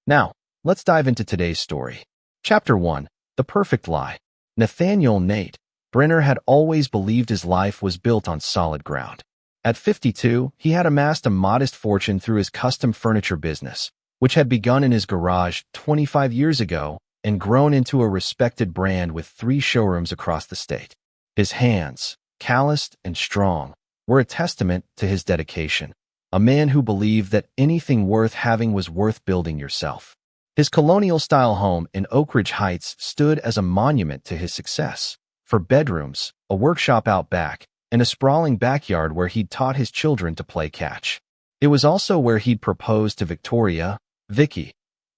Now, let's dive into today's story. Chapter 1. The Perfect Lie. Nathaniel Nate Brenner had always believed his life was built on solid ground. At 52, he had amassed a modest fortune through his custom furniture business, which had begun in his garage 25 years ago and grown into a respected brand with 3 showrooms across the state. His hands, calloused and strong, were a testament to his dedication, a man who believed that anything worth having was worth building yourself. His colonial-style home in Oak Ridge Heights stood as a monument to his success. 4 bedrooms, a workshop out back, and a sprawling backyard where he'd taught his children to play catch. It was also where he'd proposed to Victoria, Vicky,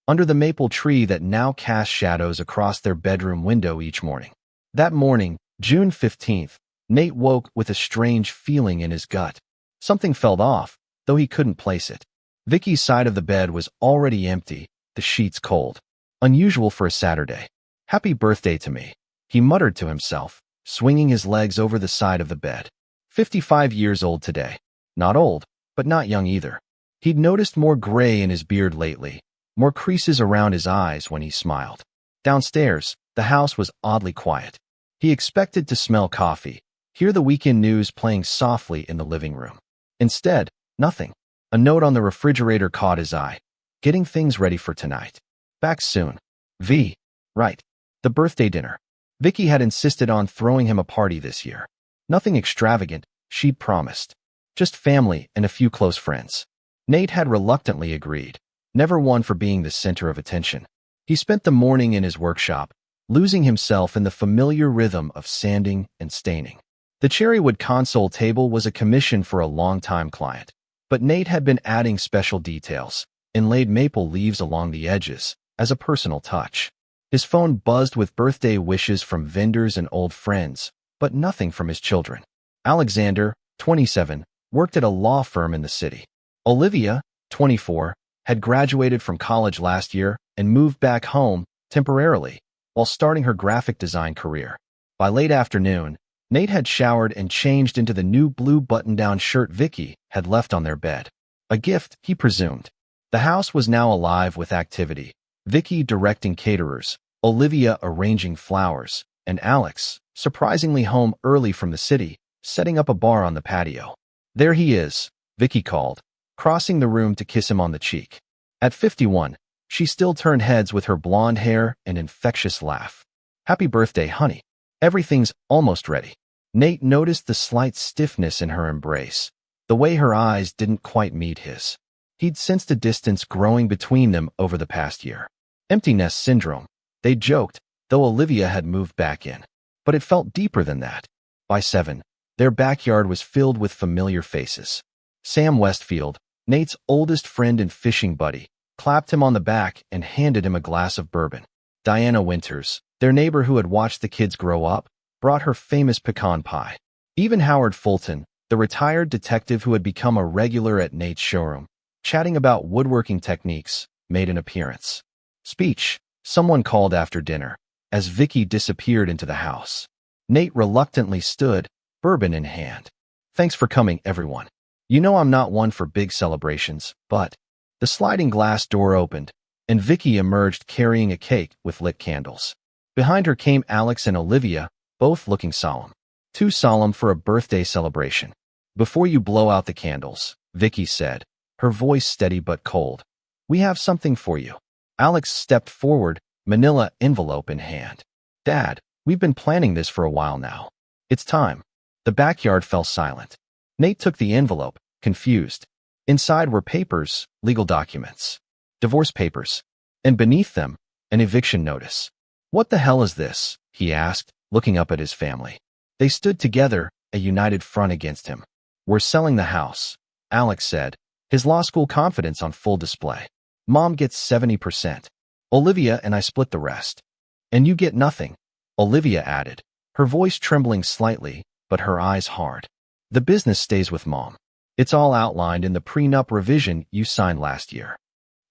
under the maple tree that now cast shadows across their bedroom window each morning. That morning, June 15th, Nate woke with a strange feeling in his gut. Something felt off, though he couldn't place it. Vicky's side of the bed was already empty, the sheets cold. Unusual for a Saturday. "Happy birthday to me," he muttered to himself, swinging his legs over the side of the bed. 55 years old today. Not old, but not young either. He'd noticed more gray in his beard lately, more creases around his eyes when he smiled. Downstairs, the house was oddly quiet. He expected to smell coffee, hear the weekend news playing softly in the living room. Instead, nothing. A note on the refrigerator caught his eye. "Getting things ready for tonight. Back soon. V. Right. The birthday dinner." Vicky had insisted on throwing him a party this year. Nothing extravagant, she'd promised. Just family and a few close friends. Nate had reluctantly agreed, never one for being the center of attention. He spent the morning in his workshop, losing himself in the familiar rhythm of sanding and staining. The cherrywood console table was a commission for a long-time client, but Nate had been adding special details, inlaid maple leaves along the edges, as a personal touch. His phone buzzed with birthday wishes from vendors and old friends, but nothing from his children. Alexander, 27, worked at a law firm in the city. Olivia, 24, had graduated from college last year and moved back home temporarily while starting her graphic design career. By late afternoon, Nate had showered and changed into the new blue button-down shirt Vicky had left on their bed. A gift, he presumed. The house was now alive with activity. Vicky directing caterers, Olivia arranging flowers, and Alex, surprisingly home early from the city, setting up a bar on the patio. "There he is," Vicky called, crossing the room to kiss him on the cheek. At 51, she still turned heads with her blonde hair and infectious laugh. "Happy birthday, honey. Everything's almost ready." Nate noticed the slight stiffness in her embrace, the way her eyes didn't quite meet his. He'd sensed a distance growing between them over the past year. Empty nest syndrome, they joked, though Olivia had moved back in. But it felt deeper than that. By 7, their backyard was filled with familiar faces. Sam Westfield, Nate's oldest friend and fishing buddy, clapped him on the back and handed him a glass of bourbon. Diana Winters, their neighbor who had watched the kids grow up, brought her famous pecan pie. Even Howard Fulton, the retired detective who had become a regular at Nate's showroom, chatting about woodworking techniques, made an appearance. "Speech," someone called after dinner, as Vicky disappeared into the house. Nate reluctantly stood, bourbon in hand. "Thanks for coming, everyone. You know I'm not one for big celebrations, but..." The sliding glass door opened, and Vicky emerged carrying a cake with lit candles. Behind her came Alex and Olivia, both looking solemn. Too solemn for a birthday celebration. "Before you blow out the candles," Vicky said, her voice steady but cold, "we have something for you." Alex stepped forward, manila envelope in hand. "Dad, we've been planning this for a while now. It's time." The backyard fell silent. Nate took the envelope, confused. Inside were papers, legal documents, divorce papers, and beneath them, an eviction notice. "What the hell is this?" he asked, looking up at his family. They stood together, a united front against him. "We're selling the house," Alex said, his law school confidence on full display. "Mom gets 70%. Olivia and I split the rest. And you get nothing," Olivia added, her voice trembling slightly, but her eyes hard. "The business stays with Mom. It's all outlined in the prenup revision you signed last year."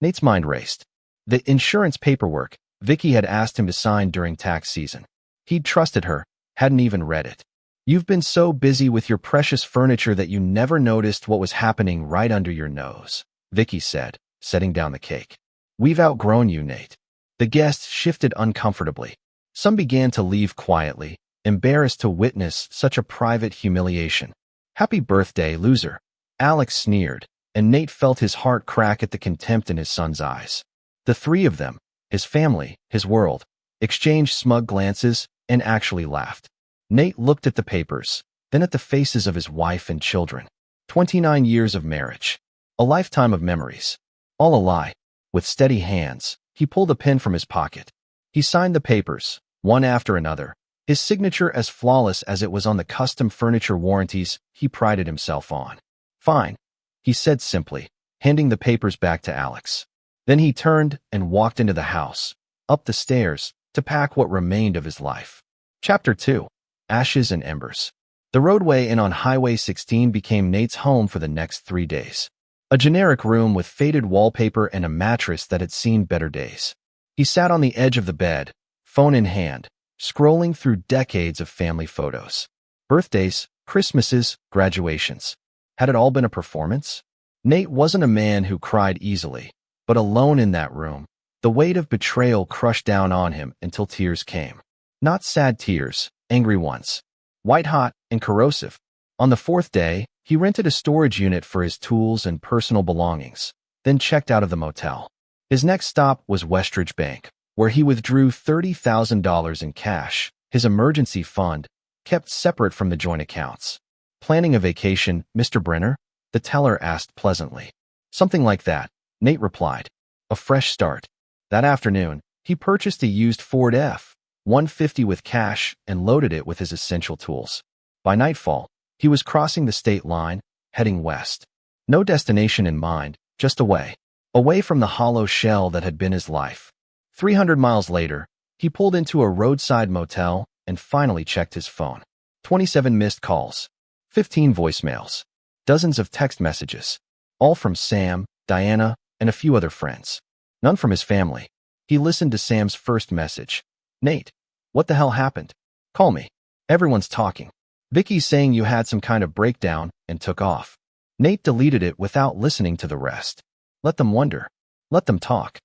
Nate's mind raced. The insurance paperwork Vicky had asked him to sign during tax season. He'd trusted her, hadn't even read it. "You've been so busy with your precious furniture that you never noticed what was happening right under your nose," Vicky said, setting down the cake. "We've outgrown you, Nate." The guests shifted uncomfortably. Some began to leave quietly, embarrassed to witness such a private humiliation. "Happy birthday, loser," Alex sneered, and Nate felt his heart crack at the contempt in his son's eyes. The three of them, his family, his world, exchanged smug glances and actually laughed. Nate looked at the papers, then at the faces of his wife and children. 29 years of marriage. A lifetime of memories. All a lie. With steady hands, he pulled a pen from his pocket. He signed the papers, one after another, his signature as flawless as it was on the custom furniture warranties he prided himself on. "Fine," he said simply, handing the papers back to Alex. Then he turned and walked into the house, up the stairs, to pack what remained of his life. Chapter 2. Ashes and Embers. The roadway in on Highway 16 became Nate's home for the next 3 days. A generic room with faded wallpaper and a mattress that had seen better days. He sat on the edge of the bed, phone in hand, scrolling through decades of family photos. Birthdays, Christmases, graduations. Had it all been a performance? Nate wasn't a man who cried easily, but alone in that room, the weight of betrayal crushed down on him until tears came. Not sad tears, angry ones. White-hot and corrosive. On the 4th day, he rented a storage unit for his tools and personal belongings, then checked out of the motel. His next stop was Westridge Bank, where he withdrew $30,000 in cash, his emergency fund, kept separate from the joint accounts. "Planning a vacation, Mr. Brenner?" the teller asked pleasantly. "Something like that," Nate replied. "A fresh start." That afternoon, he purchased a used Ford F-150 with cash and loaded it with his essential tools. By nightfall, he was crossing the state line, heading west. No destination in mind, just away. Away from the hollow shell that had been his life. 300 miles later, he pulled into a roadside motel and finally checked his phone. 27 missed calls. 15 voicemails. Dozens of text messages. All from Sam, Diana, and a few other friends. None from his family. He listened to Sam's first message. "Nate, what the hell happened? Call me. Everyone's talking. Vicky's saying you had some kind of breakdown," and took off. Nate deleted it without listening to the rest. Let them wonder. Let them talk.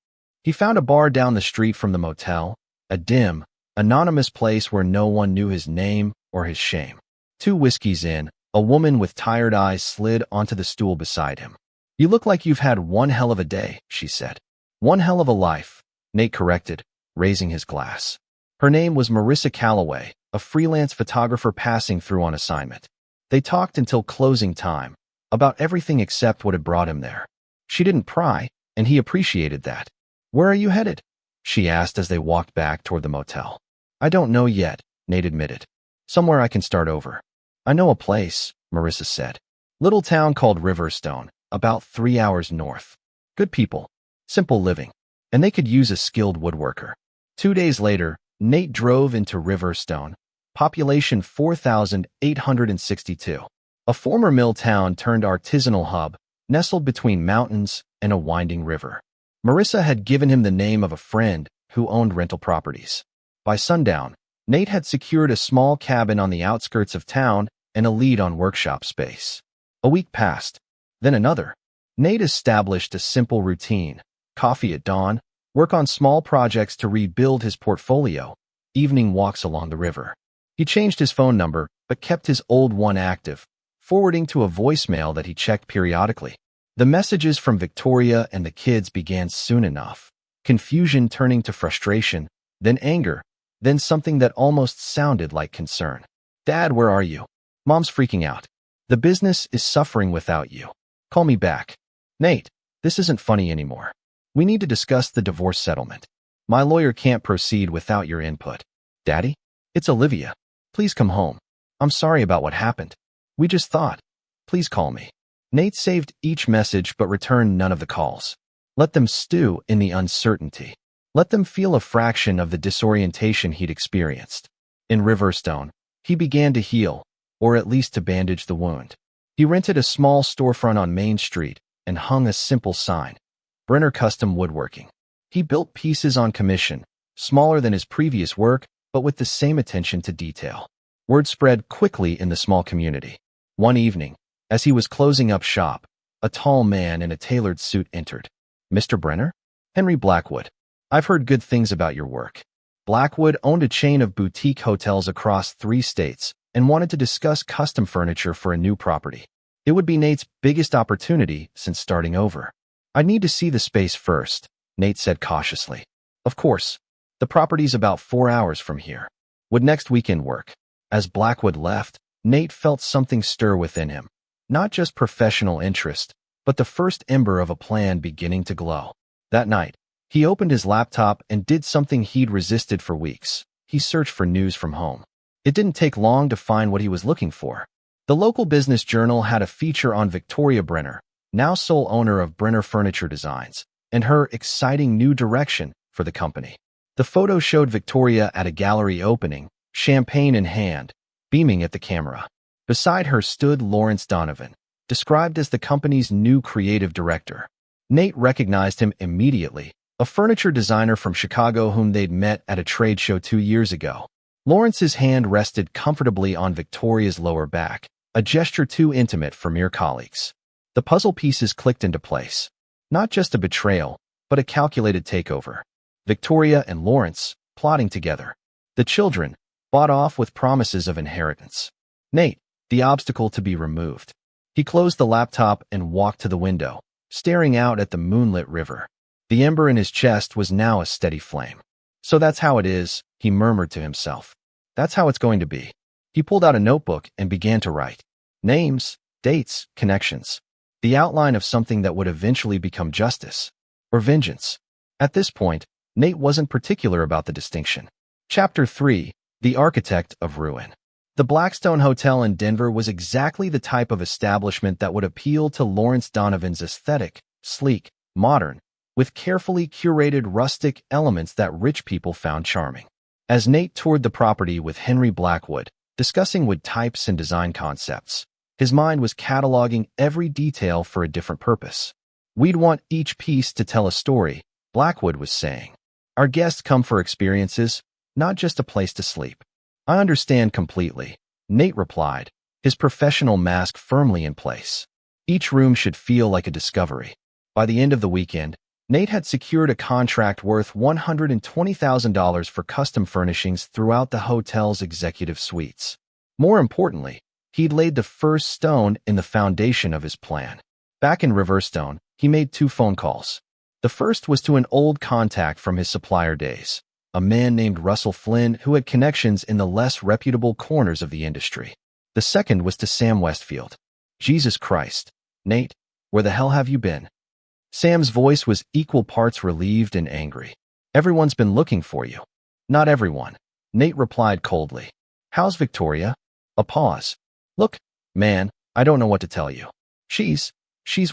He found a bar down the street from the motel, a dim, anonymous place where no one knew his name or his shame. 2 whiskeys in, a woman with tired eyes slid onto the stool beside him. "You look like you've had one hell of a day," she said. "One hell of a life," Nate corrected, raising his glass. Her name was Marissa Calloway, a freelance photographer passing through on assignment. They talked until closing time, about everything except what had brought him there. She didn't pry, and he appreciated that. "Where are you headed?" she asked as they walked back toward the motel. "I don't know yet," Nate admitted. "Somewhere I can start over." "I know a place," Marissa said. "Little town called Riverstone, about 3 hours north. Good people. Simple living. And they could use a skilled woodworker." 2 days later, Nate drove into Riverstone, population 4,862. A former mill town turned artisanal hub, nestled between mountains and a winding river. Marissa had given him the name of a friend who owned rental properties. By sundown, Nate had secured a small cabin on the outskirts of town and a lead on workshop space. A week passed, then another. Nate established a simple routine: coffee at dawn, work on small projects to rebuild his portfolio, evening walks along the river. He changed his phone number, but kept his old one active, forwarding to a voicemail that he checked periodically. The messages from Victoria and the kids began soon enough, confusion turning to frustration, then anger, then something that almost sounded like concern. "Dad, where are you? Mom's freaking out. The business is suffering without you. Call me back. Nate, this isn't funny anymore. We need to discuss the divorce settlement. My lawyer can't proceed without your input. Daddy? It's Olivia. Please come home. I'm sorry about what happened. We just thought. Please call me." Nate saved each message but returned none of the calls. Let them stew in the uncertainty. Let them feel a fraction of the disorientation he'd experienced. In Riverstone, he began to heal, or at least to bandage the wound. He rented a small storefront on Main Street and hung a simple sign: Brenner Custom Woodworking. He built pieces on commission, smaller than his previous work, but with the same attention to detail. Word spread quickly in the small community. One evening, as he was closing up shop, a tall man in a tailored suit entered. "Mr. Brenner?" Henry Blackwood. I've heard good things about your work. Blackwood owned a chain of boutique hotels across 3 states and wanted to discuss custom furniture for a new property. It would be Nate's biggest opportunity since starting over. I'd need to see the space first, Nate said cautiously. Of course. The property's about 4 hours from here. Would next weekend work? As Blackwood left, Nate felt something stir within him. Not just professional interest, but the first ember of a plan beginning to glow. That night, he opened his laptop and did something he'd resisted for weeks. He searched for news from home. It didn't take long to find what he was looking for. The local business journal had a feature on Victoria Brenner, now sole owner of Brenner Furniture Designs, and her exciting new direction for the company. The photo showed Victoria at a gallery opening, champagne in hand, beaming at the camera. Beside her stood Lawrence Donovan, described as the company's new creative director. Nate recognized him immediately, a furniture designer from Chicago whom they'd met at a trade show 2 years ago. Lawrence's hand rested comfortably on Victoria's lower back, a gesture too intimate for mere colleagues. The puzzle pieces clicked into place. Not just a betrayal, but a calculated takeover. Victoria and Lawrence, plotting together. The children, bought off with promises of inheritance. Nate, the obstacle to be removed. He closed the laptop and walked to the window, staring out at the moonlit river. The ember in his chest was now a steady flame. So that's how it is, he murmured to himself. That's how it's going to be. He pulled out a notebook and began to write. Names, dates, connections. The outline of something that would eventually become justice. Or vengeance. At this point, Nate wasn't particular about the distinction. Chapter 3. The Architect of Ruin. The Blackstone Hotel in Denver was exactly the type of establishment that would appeal to Lawrence Donovan's aesthetic, sleek, modern, with carefully curated rustic elements that rich people found charming. As Nate toured the property with Henry Blackwood, discussing wood types and design concepts, his mind was cataloging every detail for a different purpose. We'd want each piece to tell a story, Blackwood was saying. Our guests come for experiences, not just a place to sleep. I understand completely, Nate replied, his professional mask firmly in place. Each room should feel like a discovery. By the end of the weekend, Nate had secured a contract worth $120,000 for custom furnishings throughout the hotel's executive suites. More importantly, he'd laid the first stone in the foundation of his plan. Back in Riverstone, he made 2 phone calls. The first was to an old contact from his supplier days, a man named Russell Flynn who had connections in the less reputable corners of the industry. The second was to Sam Westfield. Jesus Christ, Nate, where the hell have you been? Sam's voice was equal parts relieved and angry. Everyone's been looking for you. Not everyone, Nate replied coldly. How's Victoria? A pause. Look, man, I don't know what to tell you. She's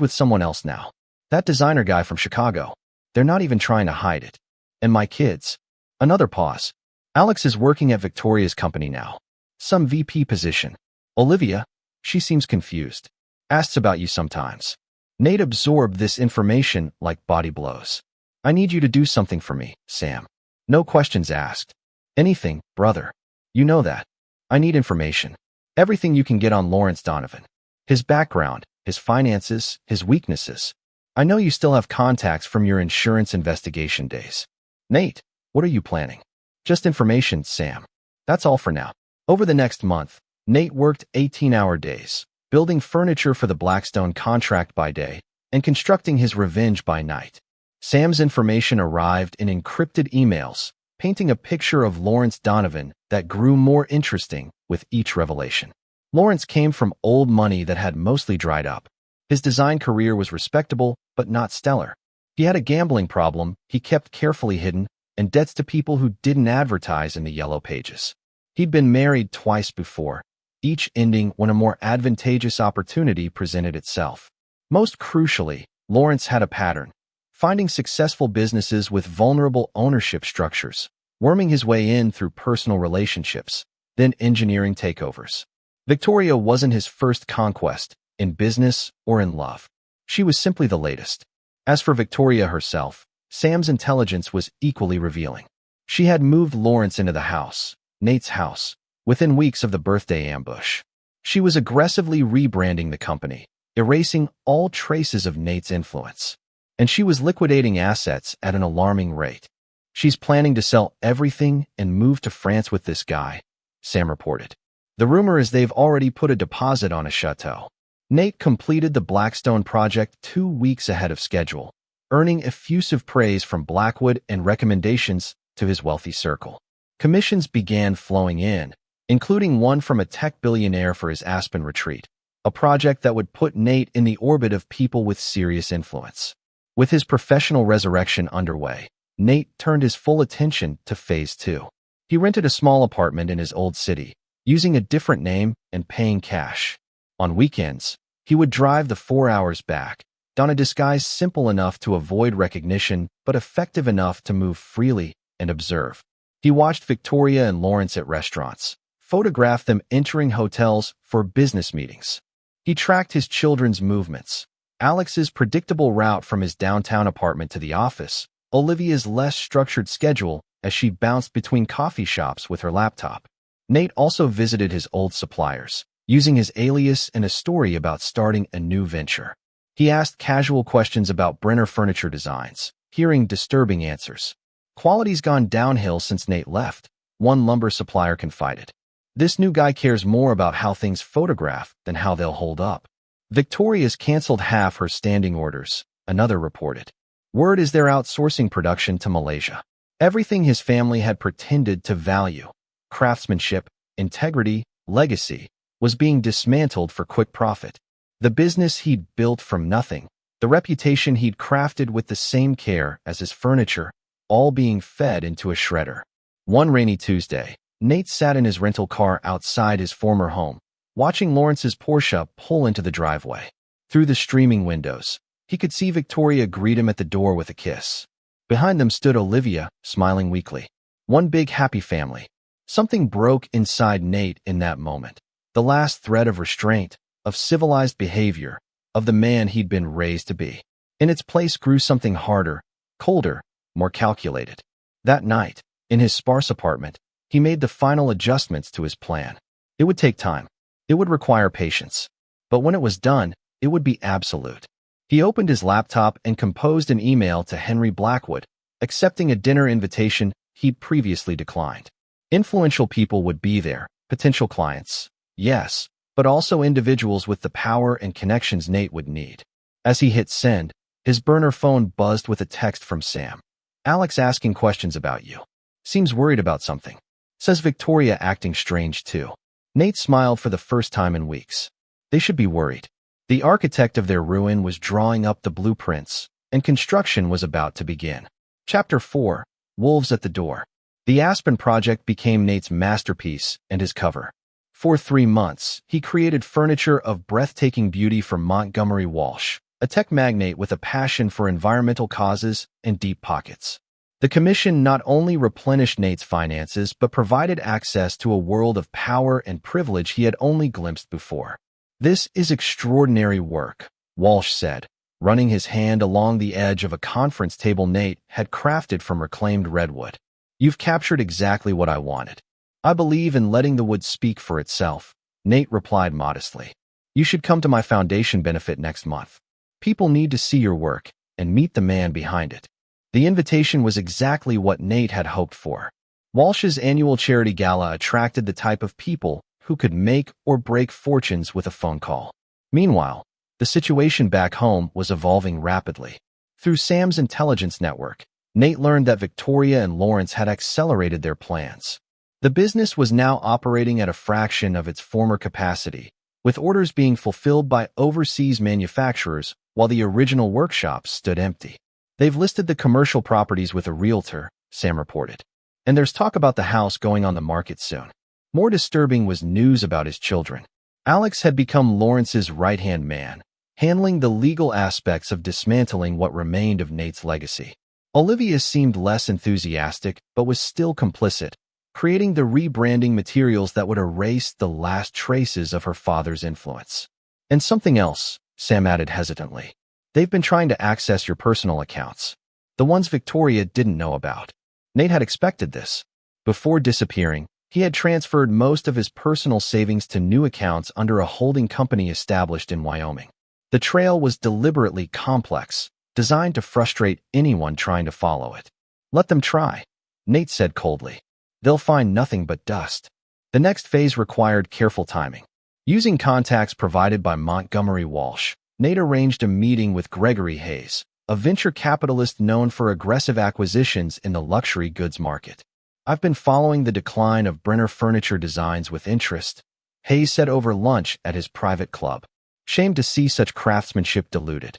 with someone else now. That designer guy from Chicago. They're not even trying to hide it. And my kids. Another pause. Alex is working at Victoria's company now. Some VP position. Olivia, she seems confused. Asks about you sometimes. Nate absorbed this information like body blows. I need you to do something for me, Sam. No questions asked. Anything, brother. You know that. I need information. Everything you can get on Lawrence Donovan. His background, his finances, his weaknesses. I know you still have contacts from your insurance investigation days. Nate, what are you planning? Just information, Sam. That's all for now. Over the next month, Nate worked 18-hour days, building furniture for the Blackstone contract by day and constructing his revenge by night. Sam's information arrived in encrypted emails, painting a picture of Lawrence Donovan that grew more interesting with each revelation. Lawrence came from old money that had mostly dried up. His design career was respectable, but not stellar. He had a gambling problem he kept carefully hidden and debts to people who didn't advertise in the yellow pages. He'd been married twice before, each ending when a more advantageous opportunity presented itself. Most crucially, Lawrence had a pattern, finding successful businesses with vulnerable ownership structures, worming his way in through personal relationships, then engineering takeovers. Victoria wasn't his first conquest, in business or in love. She was simply the latest. As for Victoria herself, Sam's intelligence was equally revealing. She had moved Lawrence into the house, Nate's house, within weeks of the birthday ambush. She was aggressively rebranding the company, erasing all traces of Nate's influence. and she was liquidating assets at an alarming rate. She's planning to sell everything and move to France with this guy, Sam reported. The rumor is they've already put a deposit on a chateau. Nate completed the Blackstone project 2 weeks ahead of schedule, earning effusive praise from Blackwood and recommendations to his wealthy circle. Commissions began flowing in, including one from a tech billionaire for his Aspen retreat, a project that would put Nate in the orbit of people with serious influence. With his professional resurrection underway, Nate turned his full attention to Phase 2. He rented a small apartment in his old city, using a different name and paying cash. On weekends, he would drive the 4 hours back, don a disguise simple enough to avoid recognition but effective enough to move freely and observe. He watched Victoria and Lawrence at restaurants, photographed them entering hotels for business meetings. He tracked his children's movements, Alex's predictable route from his downtown apartment to the office, Olivia's less structured schedule as she bounced between coffee shops with her laptop. Nate also visited his old suppliers, using his alias and a story about starting a new venture. He asked casual questions about Brenner furniture designs, hearing disturbing answers. Quality's gone downhill since Nate left, one lumber supplier confided. This new guy cares more about how things photograph than how they'll hold up. Victoria's canceled half her standing orders, another reported. Word is they're outsourcing production to Malaysia. Everything his family had pretended to value, craftsmanship, integrity, legacy, was being dismantled for quick profit. The business he'd built from nothing, the reputation he'd crafted with the same care as his furniture, all being fed into a shredder. One rainy Tuesday, Nate sat in his rental car outside his former home, watching Lawrence's Porsche pull into the driveway. Through the streaming windows, he could see Victoria greet him at the door with a kiss. Behind them stood Olivia, smiling weakly. One big happy family. Something broke inside Nate in that moment. The last thread of restraint, of civilized behavior, of the man he'd been raised to be. In its place grew something harder, colder, more calculated. That night, in his sparse apartment, he made the final adjustments to his plan. It would take time. It would require patience. But when it was done, it would be absolute. He opened his laptop and composed an email to Henry Blackwood, accepting a dinner invitation he'd previously declined. Influential people would be there, potential clients, yes, but also individuals with the power and connections Nate would need. As he hit send, his burner phone buzzed with a text from Sam. Alex asking questions about you. Seems worried about something. Says Victoria acting strange too. Nate smiled for the first time in weeks. They should be worried. The architect of their ruin was drawing up the blueprints, and construction was about to begin. Chapter 4. Wolves at the Door. The Aspen project became Nate's masterpiece and his cover. For 3 months, he created furniture of breathtaking beauty for Montgomery Walsh, a tech magnate with a passion for environmental causes and deep pockets. The commission not only replenished Nate's finances but provided access to a world of power and privilege he had only glimpsed before. This is extraordinary work, Walsh said, running his hand along the edge of a conference table Nate had crafted from reclaimed redwood. You've captured exactly what I wanted. I believe in letting the wood speak for itself, Nate replied modestly. You should come to my foundation benefit next month. People need to see your work and meet the man behind it. The invitation was exactly what Nate had hoped for. Walsh's annual charity gala attracted the type of people who could make or break fortunes with a phone call. Meanwhile, the situation back home was evolving rapidly. Through Sam's intelligence network, Nate learned that Victoria and Lawrence had accelerated their plans. The business was now operating at a fraction of its former capacity, with orders being fulfilled by overseas manufacturers while the original workshops stood empty. They've listed the commercial properties with a realtor, Sam reported. And there's talk about the house going on the market soon. More disturbing was news about his children. Alex had become Lawrence's right-hand man, handling the legal aspects of dismantling what remained of Nate's legacy. Olivia seemed less enthusiastic but was still complicit, creating the rebranding materials that would erase the last traces of her father's influence. And something else, Sam added hesitantly. They've been trying to access your personal accounts, the ones Victoria didn't know about. Nate had expected this. Before disappearing, he had transferred most of his personal savings to new accounts under a holding company established in Wyoming. The trail was deliberately complex, designed to frustrate anyone trying to follow it. Let them try, Nate said coldly. They'll find nothing but dust. The next phase required careful timing. Using contacts provided by Montgomery Walsh, Nate arranged a meeting with Gregory Hayes, a venture capitalist known for aggressive acquisitions in the luxury goods market. I've been following the decline of Brenner Furniture Designs with interest, Hayes said over lunch at his private club. Shame to see such craftsmanship diluted.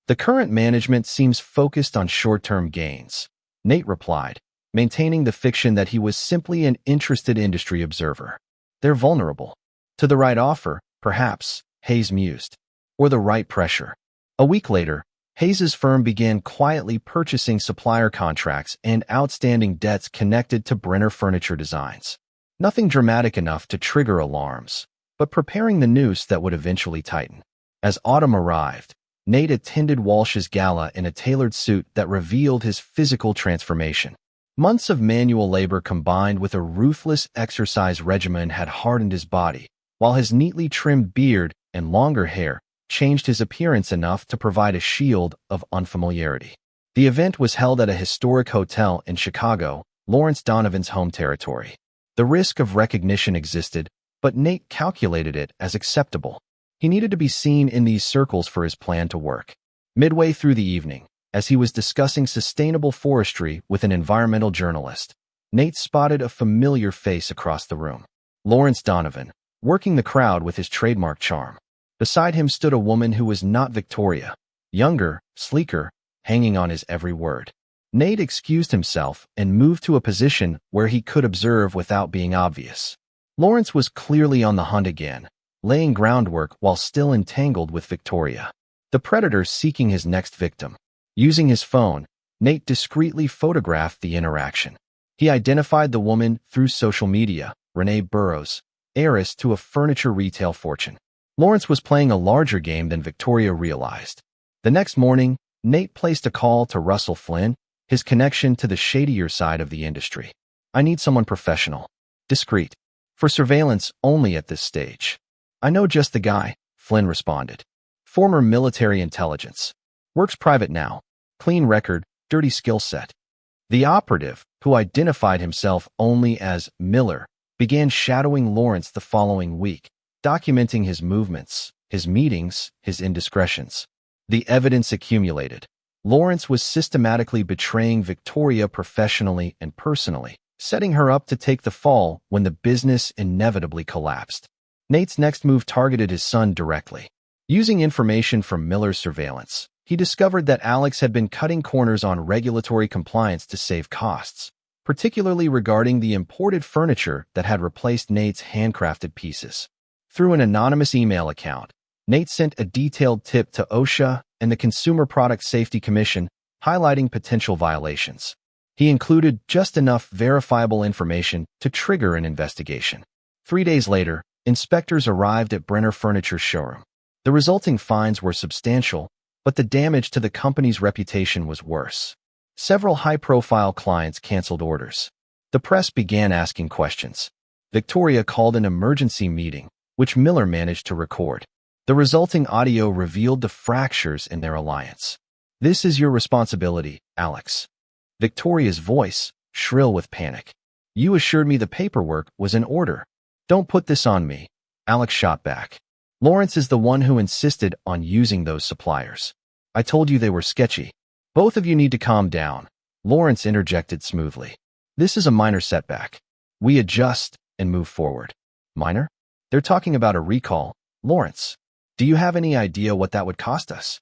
The current management seems focused on short-term gains, Nate replied, maintaining the fiction that he was simply an interested industry observer. They're vulnerable. To the right offer, perhaps, Hayes mused. Or the right pressure. A week later, Hayes's firm began quietly purchasing supplier contracts and outstanding debts connected to Brenner Furniture Designs. Nothing dramatic enough to trigger alarms, but preparing the noose that would eventually tighten. As autumn arrived, Nate attended Walsh's gala in a tailored suit that revealed his physical transformation. Months of manual labor combined with a ruthless exercise regimen had hardened his body, while his neatly trimmed beard and longer hair changed his appearance enough to provide a shield of unfamiliarity. The event was held at a historic hotel in Chicago, Lawrence Donovan's home territory. The risk of recognition existed, but Nate calculated it as acceptable. He needed to be seen in these circles for his plan to work. Midway through the evening, as he was discussing sustainable forestry with an environmental journalist, Nate spotted a familiar face across the room. Lawrence Donovan, working the crowd with his trademark charm. Beside him stood a woman who was not Victoria, younger, sleeker, hanging on his every word. Nate excused himself and moved to a position where he could observe without being obvious. Lawrence was clearly on the hunt again, laying groundwork while still entangled with Victoria, the predator seeking his next victim. Using his phone, Nate discreetly photographed the interaction. He identified the woman through social media, Renee Burroughs, heiress to a furniture retail fortune. Lawrence was playing a larger game than Victoria realized. The next morning, Nate placed a call to Russell Flynn, his connection to the shadier side of the industry. I need someone professional, discreet, for surveillance only at this stage. I know just the guy, Flynn responded. Former military intelligence. Works private now. Clean record, dirty skill set. The operative, who identified himself only as Miller, began shadowing Lawrence the following week, documenting his movements, his meetings, his indiscretions. The evidence accumulated. Lawrence was systematically betraying Victoria professionally and personally, setting her up to take the fall when the business inevitably collapsed. Nate's next move targeted his son directly. Using information from Miller's surveillance, he discovered that Alex had been cutting corners on regulatory compliance to save costs, particularly regarding the imported furniture that had replaced Nate's handcrafted pieces. Through an anonymous email account, Nate sent a detailed tip to OSHA and the Consumer Product Safety Commission, highlighting potential violations. He included just enough verifiable information to trigger an investigation. 3 days later, inspectors arrived at Brenner Furniture's showroom. The resulting fines were substantial, but the damage to the company's reputation was worse. Several high-profile clients canceled orders. The press began asking questions. Victoria called an emergency meeting, which Miller managed to record. The resulting audio revealed the fractures in their alliance. This is your responsibility, Alex. Victoria's voice, shrill with panic. You assured me the paperwork was in order. Don't put this on me, Alex shot back. Lawrence is the one who insisted on using those suppliers. I told you they were sketchy. Both of you need to calm down, Lawrence interjected smoothly. This is a minor setback. We adjust and move forward. Minor? They're talking about a recall, Lawrence. Do you have any idea what that would cost us?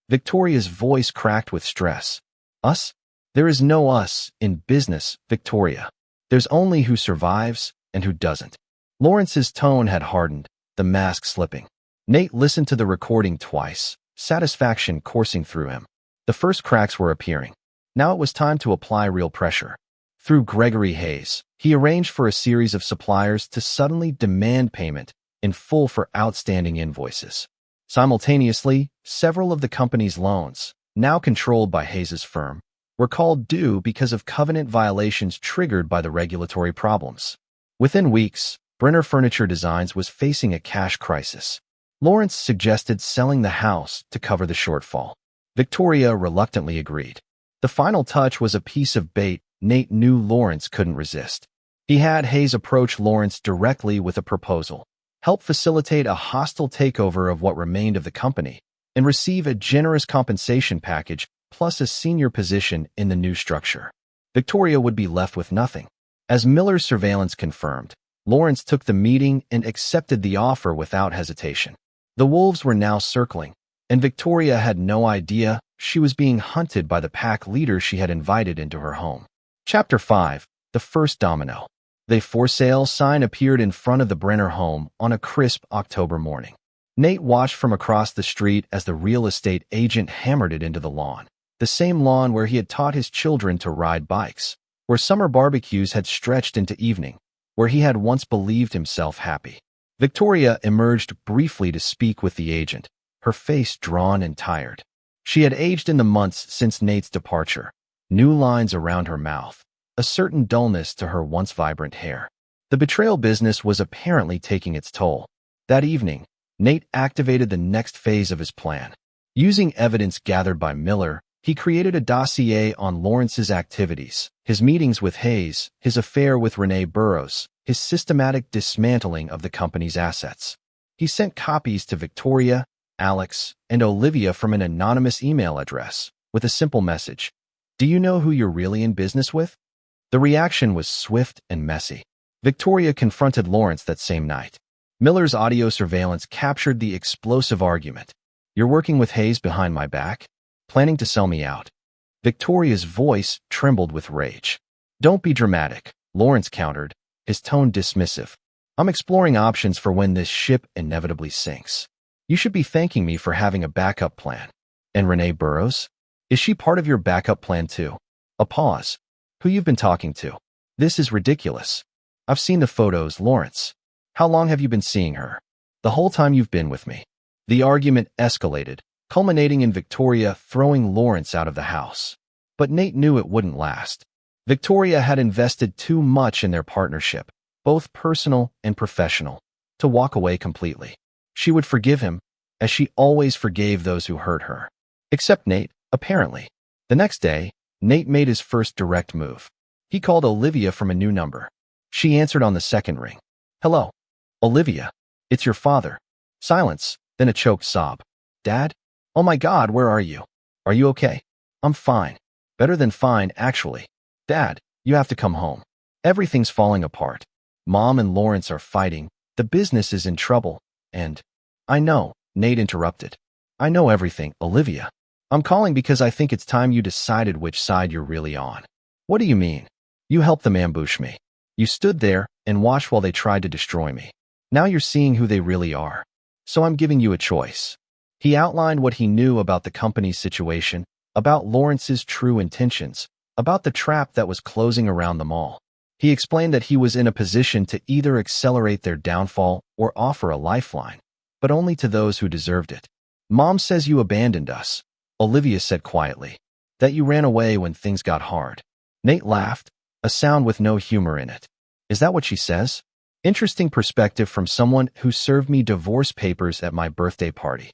Victoria's voice cracked with stress. Us? There is no us in business, Victoria. There's only who survives and who doesn't. Lawrence's tone had hardened, the mask slipping. Nate listened to the recording twice, satisfaction coursing through him. The first cracks were appearing. Now it was time to apply real pressure. Through Gregory Hayes, he arranged for a series of suppliers to suddenly demand payment in full for outstanding invoices. Simultaneously, several of the company's loans, now controlled by Hayes's firm, were called due because of covenant violations triggered by the regulatory problems. Within weeks, Brenner Furniture Designs was facing a cash crisis. Lawrence suggested selling the house to cover the shortfall. Victoria reluctantly agreed. The final touch was a piece of bait Nate knew Lawrence couldn't resist. He had Hayes approach Lawrence directly with a proposal, help facilitate a hostile takeover of what remained of the company, and receive a generous compensation package plus a senior position in the new structure. Victoria would be left with nothing. As Miller's surveillance confirmed, Lawrence took the meeting and accepted the offer without hesitation. The wolves were now circling, and Victoria had no idea she was being hunted by the pack leader she had invited into her home. Chapter 5. The First Domino. The for sale sign appeared in front of the Brenner home on a crisp October morning. Nate watched from across the street as the real estate agent hammered it into the lawn, the same lawn where he had taught his children to ride bikes, where summer barbecues had stretched into evening, where he had once believed himself happy. Victoria emerged briefly to speak with the agent, her face drawn and tired. She had aged in the months since Nate's departure, new lines around her mouth, a certain dullness to her once vibrant hair. The betrayal business was apparently taking its toll. That evening, Nate activated the next phase of his plan. Using evidence gathered by Miller, he created a dossier on Lawrence's activities, his meetings with Hayes, his affair with Renee Burroughs, his systematic dismantling of the company's assets. He sent copies to Victoria, Alex, and Olivia from an anonymous email address, with a simple message: "Do you know who you're really in business with?" The reaction was swift and messy. Victoria confronted Lawrence that same night. Miller's audio surveillance captured the explosive argument. "You're working with Hayes behind my back? Planning to sell me out?" Victoria's voice trembled with rage. "Don't be dramatic," Lawrence countered, his tone dismissive. "I'm exploring options for when this ship inevitably sinks. You should be thanking me for having a backup plan." "And Renee Burroughs? Is she part of your backup plan too?" A pause. "Who you've been talking to? This is ridiculous." "I've seen the photos, Lawrence." "How long have you been seeing her?" "The whole time you've been with me." The argument escalated, culminating in Victoria throwing Lawrence out of the house. But Nate knew it wouldn't last. Victoria had invested too much in their partnership, both personal and professional, to walk away completely. She would forgive him, as she always forgave those who hurt her. Except Nate, apparently. The next day, Nate made his first direct move. He called Olivia from a new number. She answered on the second ring. "Hello, Olivia. It's your father." Silence, then a choked sob. "Dad? Oh my God, where are you? Are you okay?" "I'm fine. Better than fine, actually." "Dad, you have to come home. Everything's falling apart. Mom and Lawrence are fighting. The business is in trouble. And..." "I know," Nate interrupted. "I know everything, Olivia. I'm calling because I think it's time you decided which side you're really on." "What do you mean?" "You helped them ambush me. You stood there and watched while they tried to destroy me. Now you're seeing who they really are. So I'm giving you a choice." He outlined what he knew about the company's situation, about Lawrence's true intentions, about the trap that was closing around them all. He explained that he was in a position to either accelerate their downfall or offer a lifeline, but only to those who deserved it. "Mom says you abandoned us," Olivia said quietly, "that you ran away when things got hard." Nate laughed, a sound with no humor in it. "Is that what she says? Interesting perspective from someone who served me divorce papers at my birthday party."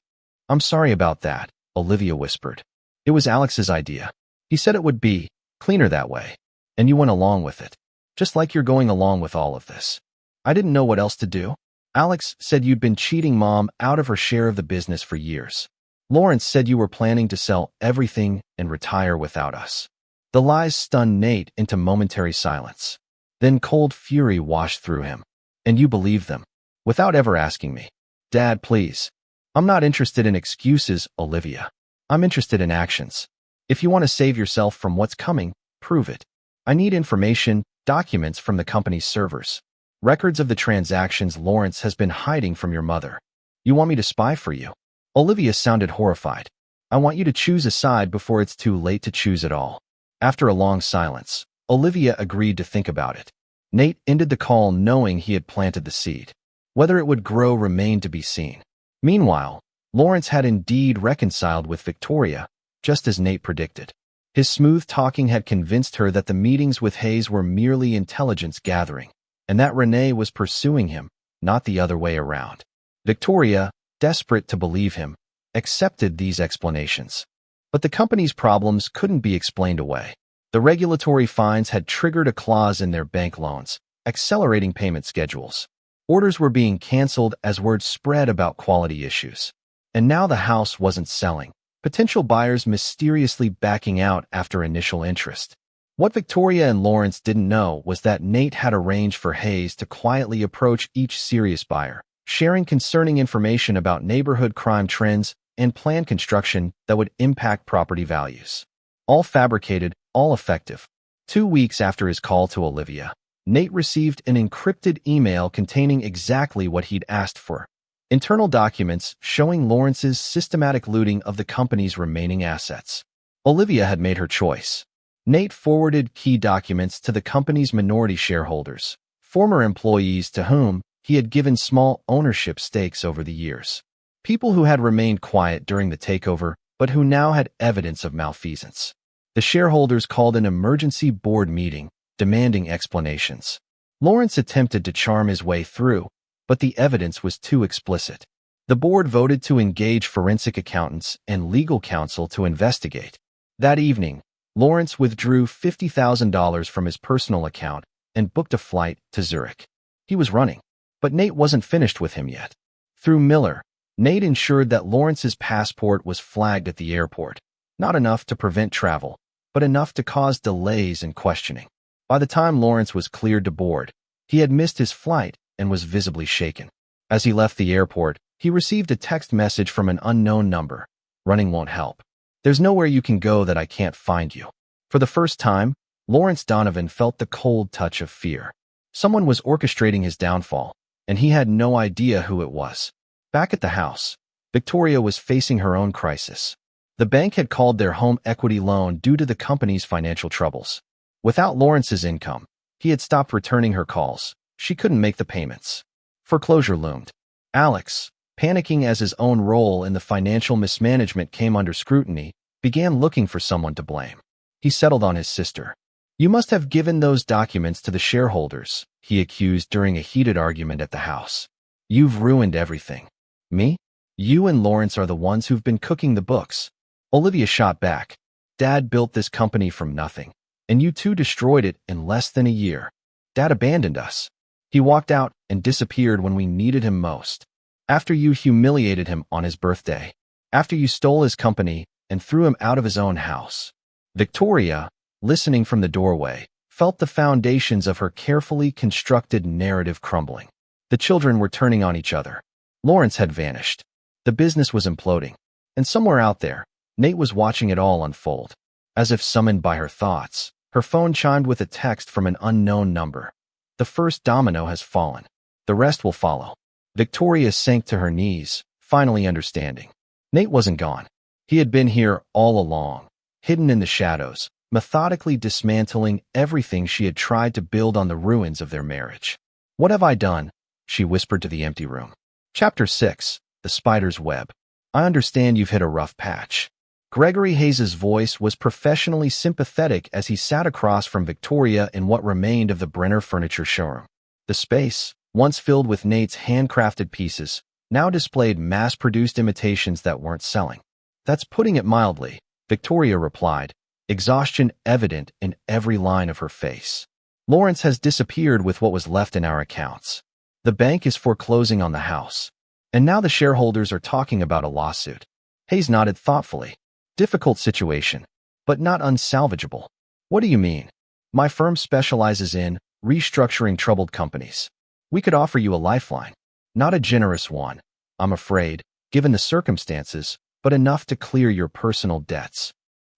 "I'm sorry about that," Olivia whispered. "It was Alex's idea. He said it would be cleaner that way, and you went along with it. Just like you're going along with all of this." "I didn't know what else to do." "Alex said you'd been cheating Mom out of her share of the business for years. Lawrence said you were planning to sell everything and retire without us." The lies stunned Nate into momentary silence. Then cold fury washed through him. "And you believed them? Without ever asking me?" "Dad, please. I'm not interested in excuses, Olivia. I'm interested in actions. If you want to save yourself from what's coming, prove it. I need information, documents from the company's servers. Records of the transactions Lawrence has been hiding from your mother. You want me to spy for you?" Olivia sounded horrified. "I want you to choose a side before it's too late to choose at all." After a long silence, Olivia agreed to think about it. Nate ended the call knowing he had planted the seed. Whether it would grow remained to be seen. Meanwhile, Lawrence had indeed reconciled with Victoria, just as Nate predicted. His smooth talking had convinced her that the meetings with Hayes were merely intelligence gathering, and that Renee was pursuing him, not the other way around. Victoria, desperate to believe him, accepted these explanations. But the company's problems couldn't be explained away. The regulatory fines had triggered a clause in their bank loans, accelerating payment schedules. Orders were being canceled as word spread about quality issues. And now the house wasn't selling. Potential buyers mysteriously backing out after initial interest. What Victoria and Lawrence didn't know was that Nate had arranged for Hayes to quietly approach each serious buyer, sharing concerning information about neighborhood crime trends and planned construction that would impact property values. All fabricated, all effective. 2 weeks after his call to Olivia, Nate received an encrypted email containing exactly what he'd asked for. Internal documents showing Lawrence's systematic looting of the company's remaining assets. Olivia had made her choice. Nate forwarded key documents to the company's minority shareholders, former employees to whom he had given small ownership stakes over the years. People who had remained quiet during the takeover, but who now had evidence of malfeasance. The shareholders called an emergency board meeting, demanding explanations. Lawrence attempted to charm his way through, but the evidence was too explicit. The board voted to engage forensic accountants and legal counsel to investigate. That evening, Lawrence withdrew $50,000 from his personal account and booked a flight to Zurich. He was running, but Nate wasn't finished with him yet. Through Miller, Nate ensured that Lawrence's passport was flagged at the airport, not enough to prevent travel, but enough to cause delays in questioning. By the time Lawrence was cleared to board, he had missed his flight and was visibly shaken. As he left the airport, he received a text message from an unknown number. Running won't help. There's nowhere you can go that I can't find you. For the first time, Lawrence Donovan felt the cold touch of fear. Someone was orchestrating his downfall, and he had no idea who it was. Back at the house, Victoria was facing her own crisis. The bank had called their home equity loan due to the company's financial troubles. Without Lawrence's income, he had stopped returning her calls. She couldn't make the payments. Foreclosure loomed. Alex, panicking as his own role in the financial mismanagement came under scrutiny, began looking for someone to blame. He settled on his sister. "You must have given those documents to the shareholders," he accused during a heated argument at the house. "You've ruined everything." "Me? You and Lawrence are the ones who've been cooking the books." Olivia shot back. "Dad built this company from nothing, and you two destroyed it in less than a year. Dad abandoned us. He walked out and disappeared when we needed him most. After you humiliated him on his birthday. After you stole his company and threw him out of his own house." Victoria, listening from the doorway, felt the foundations of her carefully constructed narrative crumbling. The children were turning on each other. Lawrence had vanished. The business was imploding. And somewhere out there, Nate was watching it all unfold. As if summoned by her thoughts, her phone chimed with a text from an unknown number. "The first domino has fallen. The rest will follow." Victoria sank to her knees, finally understanding. Nate wasn't gone. He had been here all along, hidden in the shadows, methodically dismantling everything she had tried to build on the ruins of their marriage. "What have I done?" she whispered to the empty room. Chapter 6. The Spider's Web. "I understand you've hit a rough patch." Gregory Hayes's voice was professionally sympathetic as he sat across from Victoria in what remained of the Brenner furniture showroom. The space, once filled with Nate's handcrafted pieces, now displayed mass-produced imitations that weren't selling. "That's putting it mildly," Victoria replied, exhaustion evident in every line of her face. "Lawrence has disappeared with what was left in our accounts. The bank is foreclosing on the house. And now the shareholders are talking about a lawsuit." Hayes nodded thoughtfully. "Difficult situation, but not unsalvageable." "What do you mean?" "My firm specializes in restructuring troubled companies. We could offer you a lifeline. Not a generous one, I'm afraid, given the circumstances, but enough to clear your personal debts."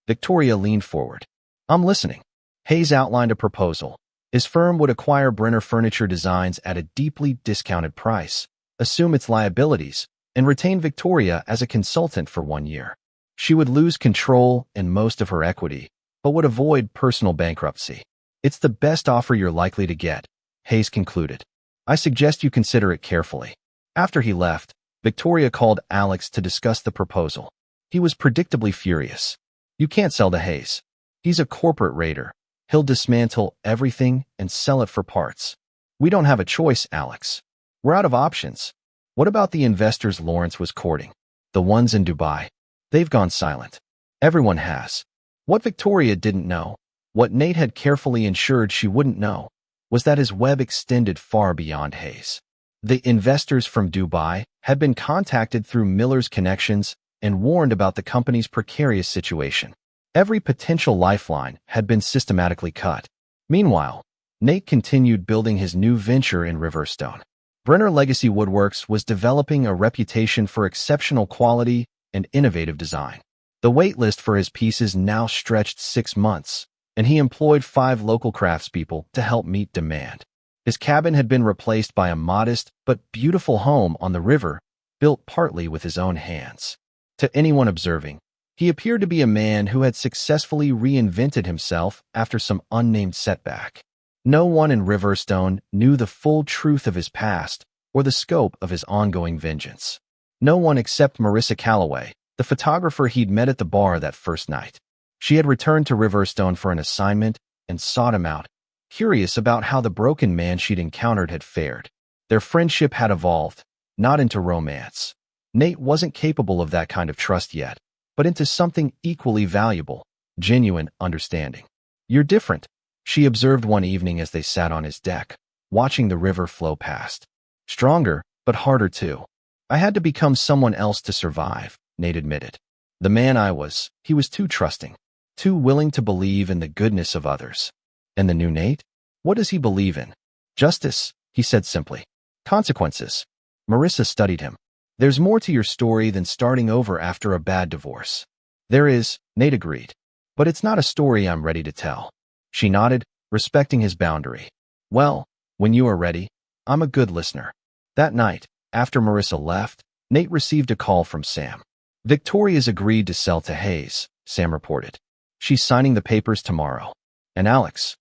Victoria leaned forward. "I'm listening." Hayes outlined a proposal. His firm would acquire Brenner Furniture Designs at a deeply discounted price, assume its liabilities, and retain Victoria as a consultant for 1 year. She would lose control and most of her equity, but would avoid personal bankruptcy. "It's the best offer you're likely to get," Hayes concluded. "I suggest you consider it carefully." After he left, Victoria called Alex to discuss the proposal. He was predictably furious. "You can't sell to Hayes. He's a corporate raider. He'll dismantle everything and sell it for parts." "We don't have a choice, Alex. We're out of options." "What about the investors Lawrence was courting? The ones in Dubai? They've gone silent." Everyone has. What Victoria didn't know, what Nate had carefully ensured she wouldn't know, was that his web extended far beyond Hayes. The investors from Dubai had been contacted through Miller's connections and warned about the company's precarious situation. Every potential lifeline had been systematically cut. Meanwhile, Nate continued building his new venture in Riverstone. Brenner Legacy Woodworks was developing a reputation for exceptional quality and innovative design. The waitlist for his pieces now stretched 6 months, and he employed 5 local craftspeople to help meet demand. His cabin had been replaced by a modest but beautiful home on the river, built partly with his own hands. To anyone observing, he appeared to be a man who had successfully reinvented himself after some unnamed setback. No one in Riverstone knew the full truth of his past or the scope of his ongoing vengeance. No one except Marissa Calloway, the photographer he'd met at the bar that first night. She had returned to Riverstone for an assignment and sought him out, curious about how the broken man she'd encountered had fared. Their friendship had evolved, not into romance. Nate wasn't capable of that kind of trust yet, but into something equally valuable, genuine understanding. "You're different," she observed one evening as they sat on his deck, watching the river flow past. "Stronger, but harder too. I had to become someone else to survive," Nate admitted. The man I was, he was too trusting, too willing to believe in the goodness of others. And the new Nate? What does he believe in? "Justice," he said simply. "Consequences." Marissa studied him. "There's more to your story than starting over after a bad divorce." "There is," Nate agreed. "But it's not a story I'm ready to tell." She nodded, respecting his boundary. "Well, when you are ready, I'm a good listener." That night, after Marissa left, Nate received a call from Sam. "Victoria's agreed to sell to Hayes," Sam reported. "She's signing the papers tomorrow." "And Alex?"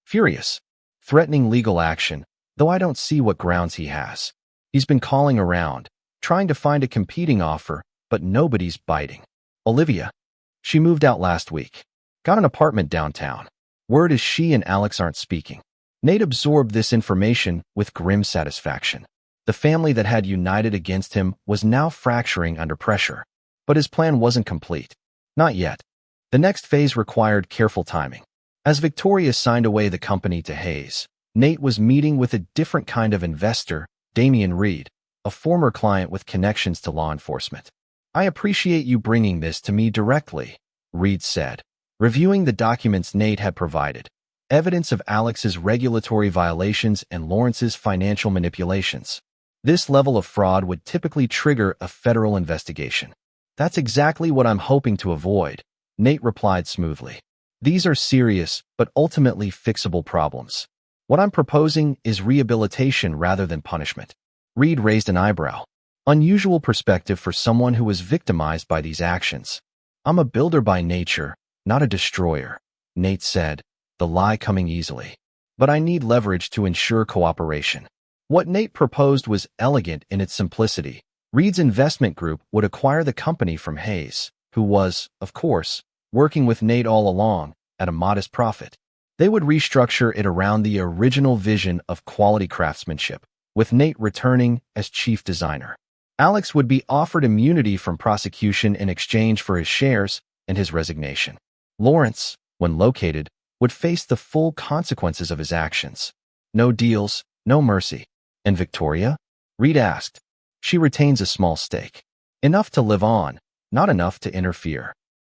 "Furious. Threatening legal action, though I don't see what grounds he has. He's been calling around, trying to find a competing offer, but nobody's biting." "Olivia?" "She moved out last week. Got an apartment downtown. Word is she and Alex aren't speaking." Nate absorbed this information with grim satisfaction. The family that had united against him was now fracturing under pressure. But his plan wasn't complete. Not yet. The next phase required careful timing. As Victoria signed away the company to Hayes, Nate was meeting with a different kind of investor, Damian Reed, a former client with connections to law enforcement. "I appreciate you bringing this to me directly," Reed said, reviewing the documents Nate had provided, evidence of Alex's regulatory violations and Lawrence's financial manipulations. This level of fraud would typically trigger a federal investigation. "That's exactly what I'm hoping to avoid," Nate replied smoothly. "These are serious, but ultimately fixable problems. What I'm proposing is rehabilitation rather than punishment." Reed raised an eyebrow. Unusual perspective for someone who was victimized by these actions. "I'm a builder by nature, not a destroyer," Nate said, the lie coming easily. "But I need leverage to ensure cooperation." What Nate proposed was elegant in its simplicity. Reed's investment group would acquire the company from Hayes, who was, of course, working with Nate all along, at a modest profit. They would restructure it around the original vision of quality craftsmanship, with Nate returning as chief designer. Alex would be offered immunity from prosecution in exchange for his shares and his resignation. Lawrence, when located, would face the full consequences of his actions. No deals, no mercy. "And Victoria?" Reed asked. "She retains a small stake. Enough to live on, not enough to interfere."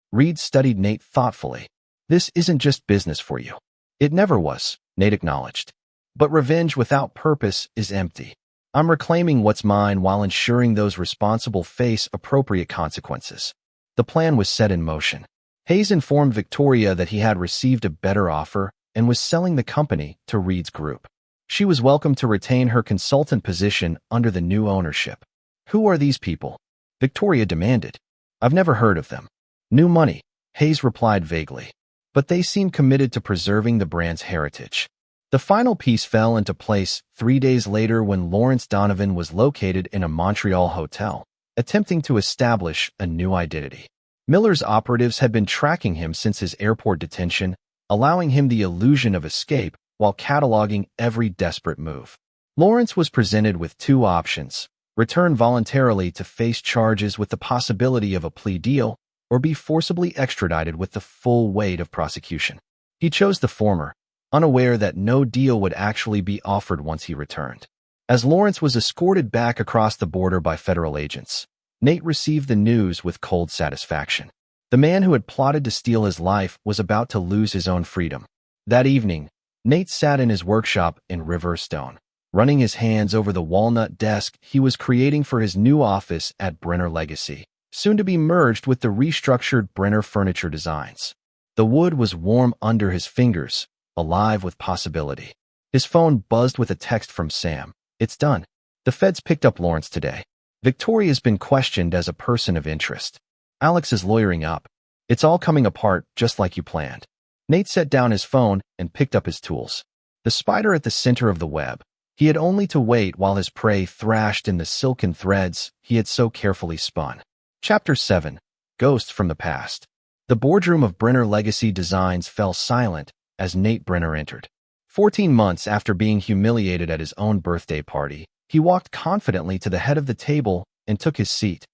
Reed studied Nate thoughtfully. "This isn't just business for you." "It never was," Nate acknowledged. "But revenge without purpose is empty. I'm reclaiming what's mine while ensuring those responsible face appropriate consequences." The plan was set in motion. Hayes informed Victoria that he had received a better offer and was selling the company to Reed's group. She was welcome to retain her consultant position under the new ownership. "Who are these people?" Victoria demanded. "I've never heard of them." "New money," Hayes replied vaguely. "But they seem committed to preserving the brand's heritage." The final piece fell into place 3 days later when Lawrence Donovan was located in a Montreal hotel, attempting to establish a new identity. Miller's operatives had been tracking him since his airport detention, allowing him the illusion of escape while cataloging every desperate move. Lawrence was presented with 2 options: return voluntarily to face charges with the possibility of a plea deal, or be forcibly extradited with the full weight of prosecution. He chose the former, unaware that no deal would actually be offered once he returned. As Lawrence was escorted back across the border by federal agents, Nate received the news with cold satisfaction. The man who had plotted to steal his life was about to lose his own freedom. That evening, Nate sat in his workshop in Riverstone, running his hands over the walnut desk he was creating for his new office at Brenner Legacy, soon to be merged with the restructured Brenner Furniture Designs. The wood was warm under his fingers, alive with possibility. His phone buzzed with a text from Sam. "It's done. The feds picked up Lawrence today. Victoria's been questioned as a person of interest. Alex is lawyering up. It's all coming apart just like you planned." Nate set down his phone and picked up his tools. The spider at the center of the web. He had only to wait while his prey thrashed in the silken threads he had so carefully spun. Chapter 7. Ghosts from the Past. The boardroom of Brenner Legacy Designs fell silent as Nate Brenner entered. 14 months after being humiliated at his own birthday party, he walked confidently to the head of the table and took his seat,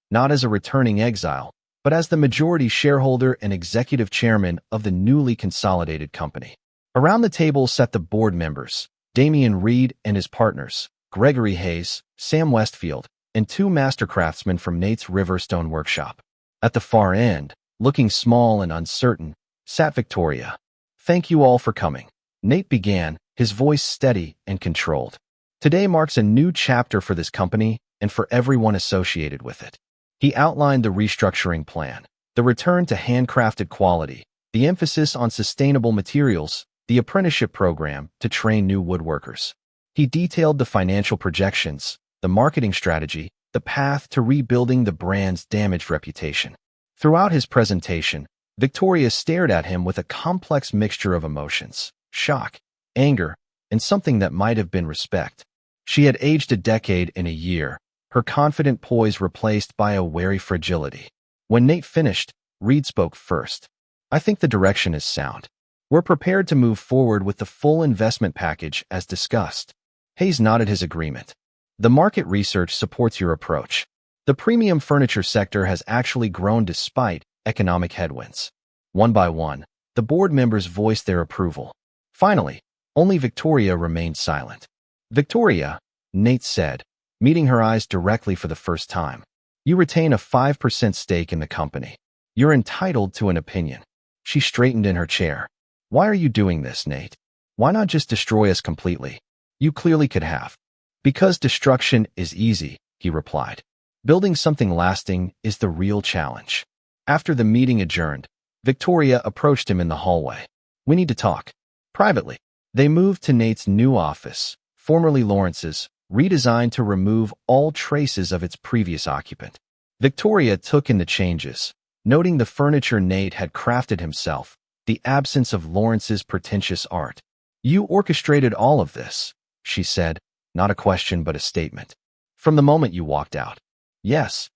not as a returning exile, but as the majority shareholder and executive chairman of the newly consolidated company. Around the table sat the board members, Damian Reed and his partners, Gregory Hayes, Sam Westfield, and two master craftsmen from Nate's Riverstone workshop. At the far end, looking small and uncertain, sat Victoria. "Thank you all for coming," Nate began, his voice steady and controlled. "Today marks a new chapter for this company and for everyone associated with it." He outlined the restructuring plan, the return to handcrafted quality, the emphasis on sustainable materials, the apprenticeship program to train new woodworkers. He detailed the financial projections, the marketing strategy, the path to rebuilding the brand's damaged reputation. Throughout his presentation, Victoria stared at him with a complex mixture of emotions: shock, anger, and something that might have been respect. She had aged a decade in a year, her confident poise replaced by a wary fragility. When Nate finished, Reed spoke first. "I think the direction is sound. We're prepared to move forward with the full investment package as discussed." Hayes nodded his agreement. "The market research supports your approach. The premium furniture sector has actually grown despite economic headwinds." One by one, the board members voiced their approval. Finally, only Victoria remained silent. "Victoria," Nate said, meeting her eyes directly for the first time, "you retain a 5% stake in the company. You're entitled to an opinion." She straightened in her chair. "Why are you doing this, Nate? Why not just destroy us completely? You clearly could have." "Because destruction is easy," he replied. "Building something lasting is the real challenge." After the meeting adjourned, Victoria approached him in the hallway. "We need to talk." Privately, they moved to Nate's new office, formerly Lawrence's, redesigned to remove all traces of its previous occupant. Victoria took in the changes, noting the furniture Nate had crafted himself, the absence of Lawrence's pretentious art. "You orchestrated all of this," she said, not a question but a statement. "From the moment you walked out." "Yes.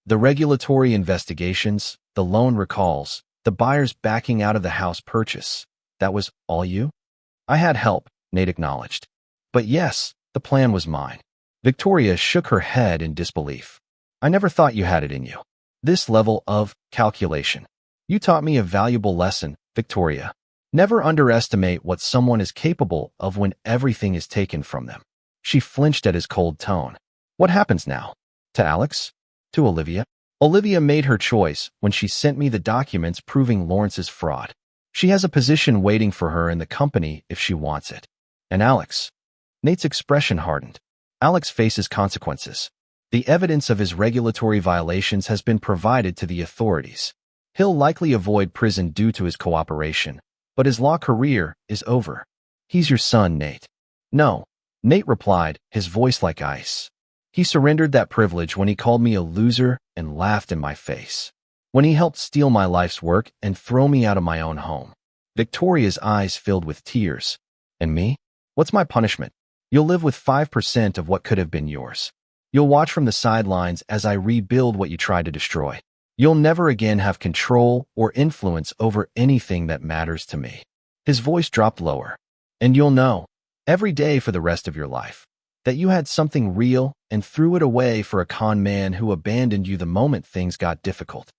The regulatory investigations, the loan recalls, the buyers backing out of the house purchase. That was all you?" "I had help," Nate acknowledged. "But yes, the plan was mine." Victoria shook her head in disbelief. "I never thought you had it in you. This level of calculation. You taught me a valuable lesson, Victoria. Never underestimate what someone is capable of when everything is taken from them." She flinched at his cold tone. "What happens now? To Alex? To Olivia?" "Olivia made her choice when she sent me the documents proving Lawrence's fraud. She has a position waiting for her in the company if she wants it." "And Alex?" Nate's expression hardened. "Alex faces consequences. The evidence of his regulatory violations has been provided to the authorities. He'll likely avoid prison due to his cooperation, but his law career is over." "He's your son, Nate." "No," Nate replied, his voice like ice. "He surrendered that privilege when he called me a loser and laughed in my face. When he helped steal my life's work and throw me out of my own home." Victoria's eyes filled with tears. "And me? What's my punishment?" "You'll live with 5% of what could have been yours. You'll watch from the sidelines as I rebuild what you tried to destroy. You'll never again have control or influence over anything that matters to me." His voice dropped lower. "And you'll know, every day for the rest of your life, that you had something real and threw it away for a con man who abandoned you the moment things got difficult."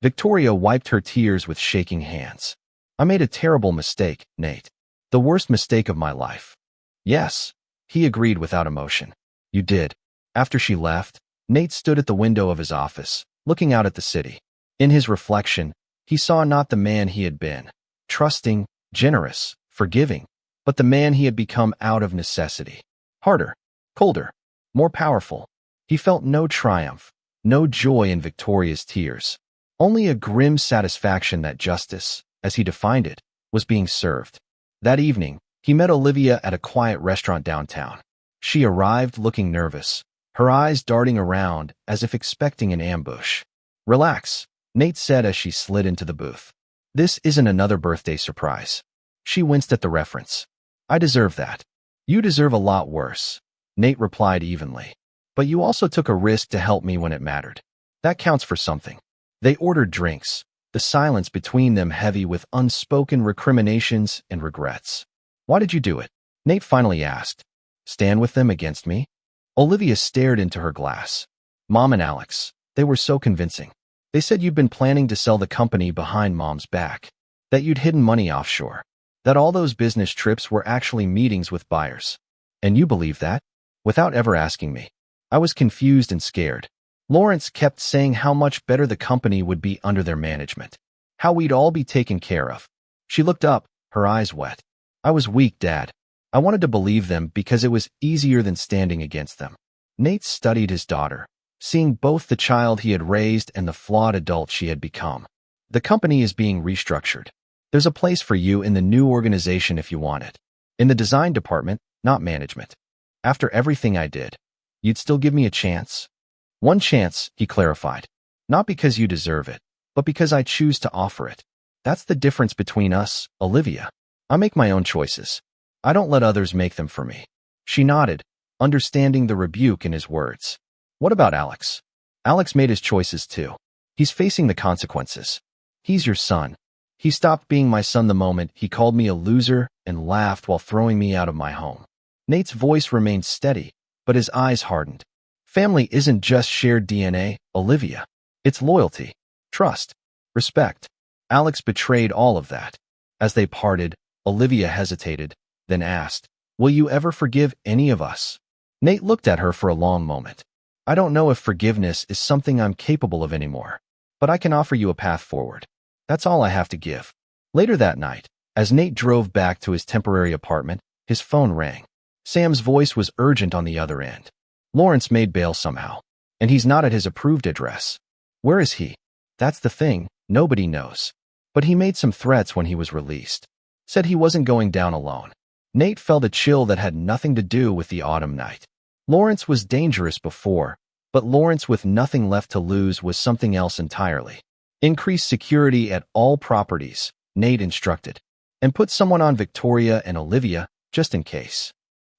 Victoria wiped her tears with shaking hands. I made a terrible mistake, Nate. The worst mistake of my life. Yes, he agreed without emotion. You did. After she left, Nate stood at the window of his office, looking out at the city. In his reflection, he saw not the man he had been, trusting, generous, forgiving, but the man he had become out of necessity. Harder, colder, more powerful. He felt no triumph, no joy in Victoria's tears. Only a grim satisfaction that justice, as he defined it, was being served. That evening, he met Olivia at a quiet restaurant downtown. She arrived looking nervous, her eyes darting around as if expecting an ambush. Relax, Nate said as she slid into the booth. This isn't another birthday surprise. She winced at the reference. I deserve that. You deserve a lot worse, Nate replied evenly. But you also took a risk to help me when it mattered. That counts for something. They ordered drinks, the silence between them heavy with unspoken recriminations and regrets. Why did you do it? Nate finally asked. Stand with them against me? Olivia stared into her glass. Mom and Alex, they were so convincing. They said you'd been planning to sell the company behind Mom's back, that you'd hidden money offshore, that all those business trips were actually meetings with buyers. And you believed that? Without ever asking me. I was confused and scared. Lawrence kept saying how much better the company would be under their management, how we'd all be taken care of. She looked up, her eyes wet. I was weak, Dad. I wanted to believe them because it was easier than standing against them. Nate studied his daughter, seeing both the child he had raised and the flawed adult she had become. The company is being restructured. There's a place for you in the new organization if you want it. In the design department, not management. After everything I did, you'd still give me a chance? One chance, he clarified. Not because you deserve it, but because I choose to offer it. That's the difference between us, Olivia. I make my own choices. I don't let others make them for me. She nodded, understanding the rebuke in his words. What about Alex? Alex made his choices too. He's facing the consequences. He's your son. He stopped being my son the moment he called me a loser and laughed while throwing me out of my home. Nate's voice remained steady, but his eyes hardened. Family isn't just shared DNA, Olivia. It's loyalty, trust, respect. Alex betrayed all of that. As they parted, Olivia hesitated, then asked, Will you ever forgive any of us? Nate looked at her for a long moment. I don't know if forgiveness is something I'm capable of anymore, but I can offer you a path forward. That's all I have to give. Later that night, as Nate drove back to his temporary apartment, his phone rang. Sam's voice was urgent on the other end. Lawrence made bail somehow, and he's not at his approved address. Where is he? That's the thing, nobody knows. But he made some threats when he was released. Said he wasn't going down alone. Nate felt a chill that had nothing to do with the autumn night. Lawrence was dangerous before, but Lawrence with nothing left to lose was something else entirely. Increase security at all properties, Nate instructed, and put someone on Victoria and Olivia, just in case.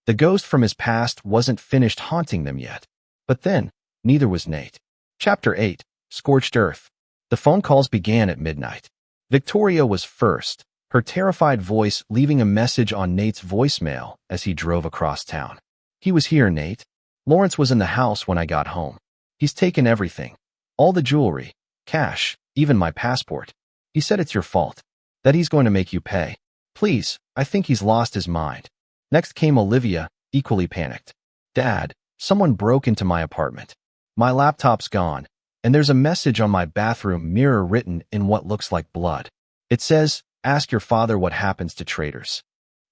The ghost from his past wasn't finished haunting them yet. But then, neither was Nate. Chapter 8, Scorched Earth. The phone calls began at midnight. Victoria was first, her terrified voice leaving a message on Nate's voicemail as he drove across town. He was here, Nate. Lawrence was in the house when I got home. He's taken everything. All the jewelry, cash, even my passport. He said it's your fault. That he's going to make you pay. Please, I think he's lost his mind. Next came Olivia, equally panicked. Dad, someone broke into my apartment. My laptop's gone, and there's a message on my bathroom mirror written in what looks like blood. It says, ask your father what happens to traitors.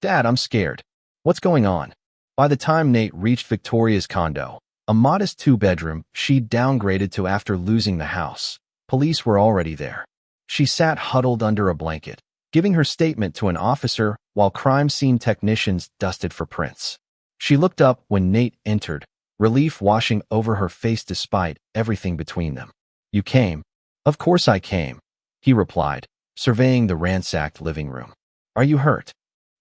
Dad, I'm scared. What's going on? By the time Nate reached Victoria's condo, a modest two-bedroom she'd downgraded to after losing the house, police were already there. She sat huddled under a blanket, giving her statement to an officer while crime scene technicians dusted for prints. She looked up when Nate entered, relief washing over her face despite everything between them. You came. Of course I came, he replied, surveying the ransacked living room. Are you hurt?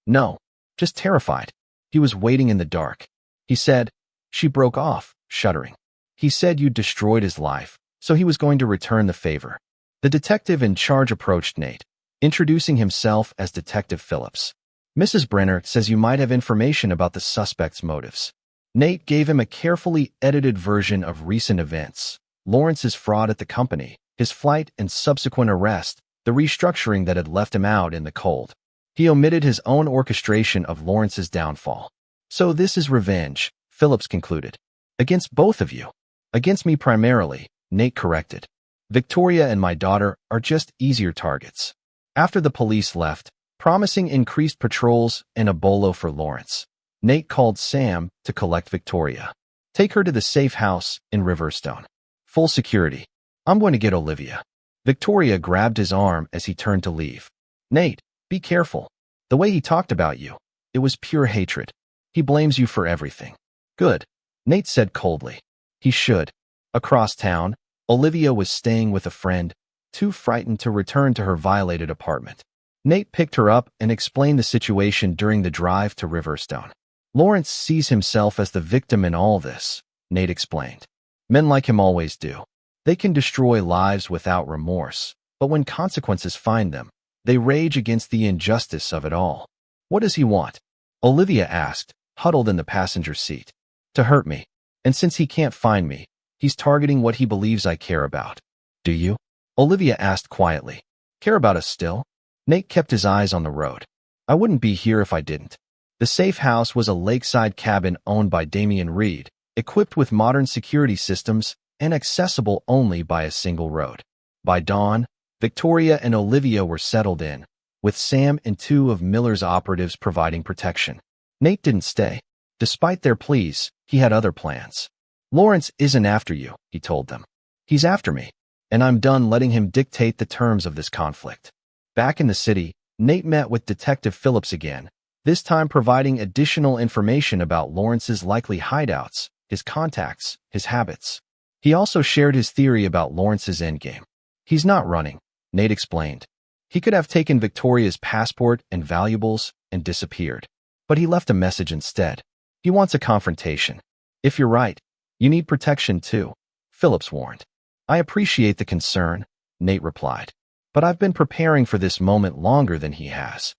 No, just terrified. He was waiting in the dark. He said, she broke off, shuddering. He said you'd destroyed his life, so he was going to return the favor. The detective in charge approached Nate, introducing himself as Detective Phillips. Mrs. Brenner says you might have information about the suspect's motives. Nate gave him a carefully edited version of recent events, Lawrence's fraud at the company, his flight and subsequent arrest, the restructuring that had left him out in the cold. He omitted his own orchestration of Lawrence's downfall. So this is revenge, Phillips concluded. Against both of you. Against me primarily, Nate corrected. Victoria and my daughter are just easier targets. After the police left, promising increased patrols and a bolo for Lawrence, Nate called Sam to collect Victoria. Take her to the safe house in Riverstone. Full security. I'm going to get Olivia. Victoria grabbed his arm as he turned to leave. Nate, be careful. The way he talked about you, it was pure hatred. He blames you for everything. Good, Nate said coldly. He should. Across town, Olivia was staying with a friend, too frightened to return to her violated apartment. Nate picked her up and explained the situation during the drive to Riverstone. Lawrence sees himself as the victim in all this, Nate explained. Men like him always do. They can destroy lives without remorse, but when consequences find them, they rage against the injustice of it all. What does he want? Olivia asked, huddled in the passenger seat. To hurt me. And since he can't find me, he's targeting what he believes I care about. Do you? Olivia asked quietly. Care about us still? Nate kept his eyes on the road. I wouldn't be here if I didn't. The safe house was a lakeside cabin owned by Damian Reed, equipped with modern security systems and accessible only by a single road. By dawn, Victoria and Olivia were settled in, with Sam and two of Miller's operatives providing protection. Nate didn't stay. Despite their pleas, he had other plans. Lawrence isn't after you, he told them. He's after me, and I'm done letting him dictate the terms of this conflict. Back in the city, Nate met with Detective Phillips again, this time providing additional information about Lawrence's likely hideouts, his contacts, his habits. He also shared his theory about Lawrence's endgame. He's not running, Nate explained. He could have taken Victoria's passport and valuables and disappeared. But he left a message instead. He wants a confrontation. If you're right, you need protection too, Phillips warned. I appreciate the concern, Nate replied. But I've been preparing for this moment longer than he has.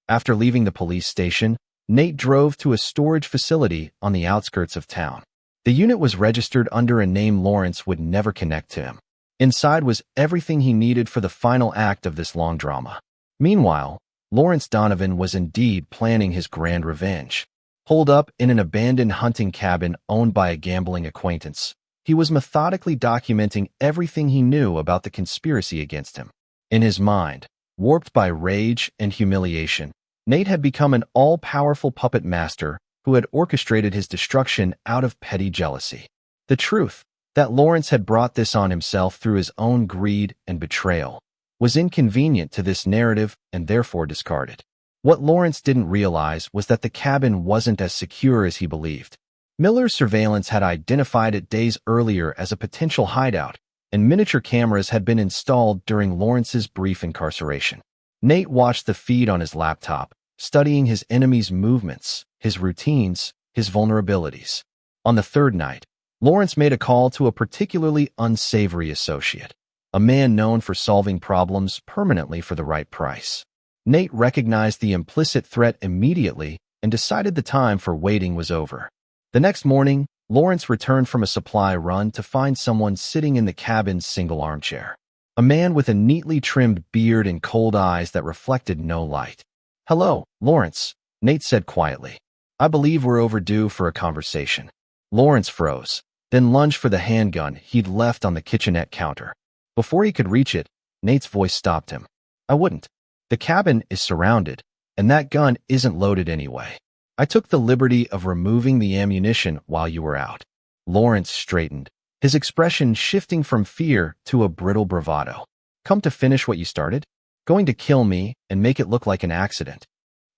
After leaving the police station, Nate drove to a storage facility on the outskirts of town. The unit was registered under a name Lawrence would never connect to him. Inside was everything he needed for the final act of this long drama. Meanwhile, Lawrence Donovan was indeed planning his grand revenge. Holed up in an abandoned hunting cabin owned by a gambling acquaintance, he was methodically documenting everything he knew about the conspiracy against him. In his mind, warped by rage and humiliation, Nate had become an all-powerful puppet master who had orchestrated his destruction out of petty jealousy. The truth, that Lawrence had brought this on himself through his own greed and betrayal, was inconvenient to this narrative and therefore discarded. What Lawrence didn't realize was that the cabin wasn't as secure as he believed. Miller's surveillance had identified it days earlier as a potential hideout, and miniature cameras had been installed during Lawrence's brief incarceration. Nate watched the feed on his laptop, studying his enemy's movements, his routines, his vulnerabilities. On the third night, Lawrence made a call to a particularly unsavory associate, a man known for solving problems permanently for the right price. Nate recognized the implicit threat immediately and decided the time for waiting was over. The next morning, Lawrence returned from a supply run to find someone sitting in the cabin's single armchair. A man with a neatly trimmed beard and cold eyes that reflected no light. Hello, Lawrence, Nate said quietly. I believe we're overdue for a conversation. Lawrence froze, then lunged for the handgun he'd left on the kitchenette counter. Before he could reach it, Nate's voice stopped him. I wouldn't. The cabin is surrounded, and that gun isn't loaded anyway. I took the liberty of removing the ammunition while you were out. Lawrence straightened, his expression shifting from fear to a brittle bravado. Come to finish what you started? Going to kill me and make it look like an accident.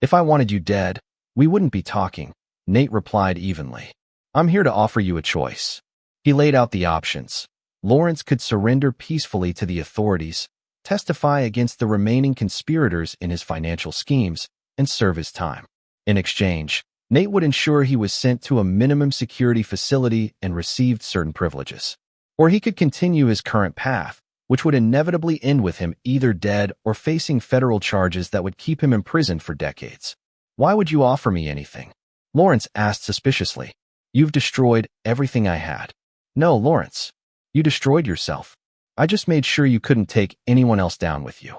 If I wanted you dead, we wouldn't be talking, Nate replied evenly. I'm here to offer you a choice. He laid out the options. Lawrence could surrender peacefully to the authorities, testify against the remaining conspirators in his financial schemes, and serve his time. In exchange, Nate would ensure he was sent to a minimum security facility and received certain privileges. Or he could continue his current path, which would inevitably end with him either dead or facing federal charges that would keep him imprisoned for decades. Why would you offer me anything? Lawrence asked suspiciously. You've destroyed everything I had. No, Lawrence. You destroyed yourself. I just made sure you couldn't take anyone else down with you.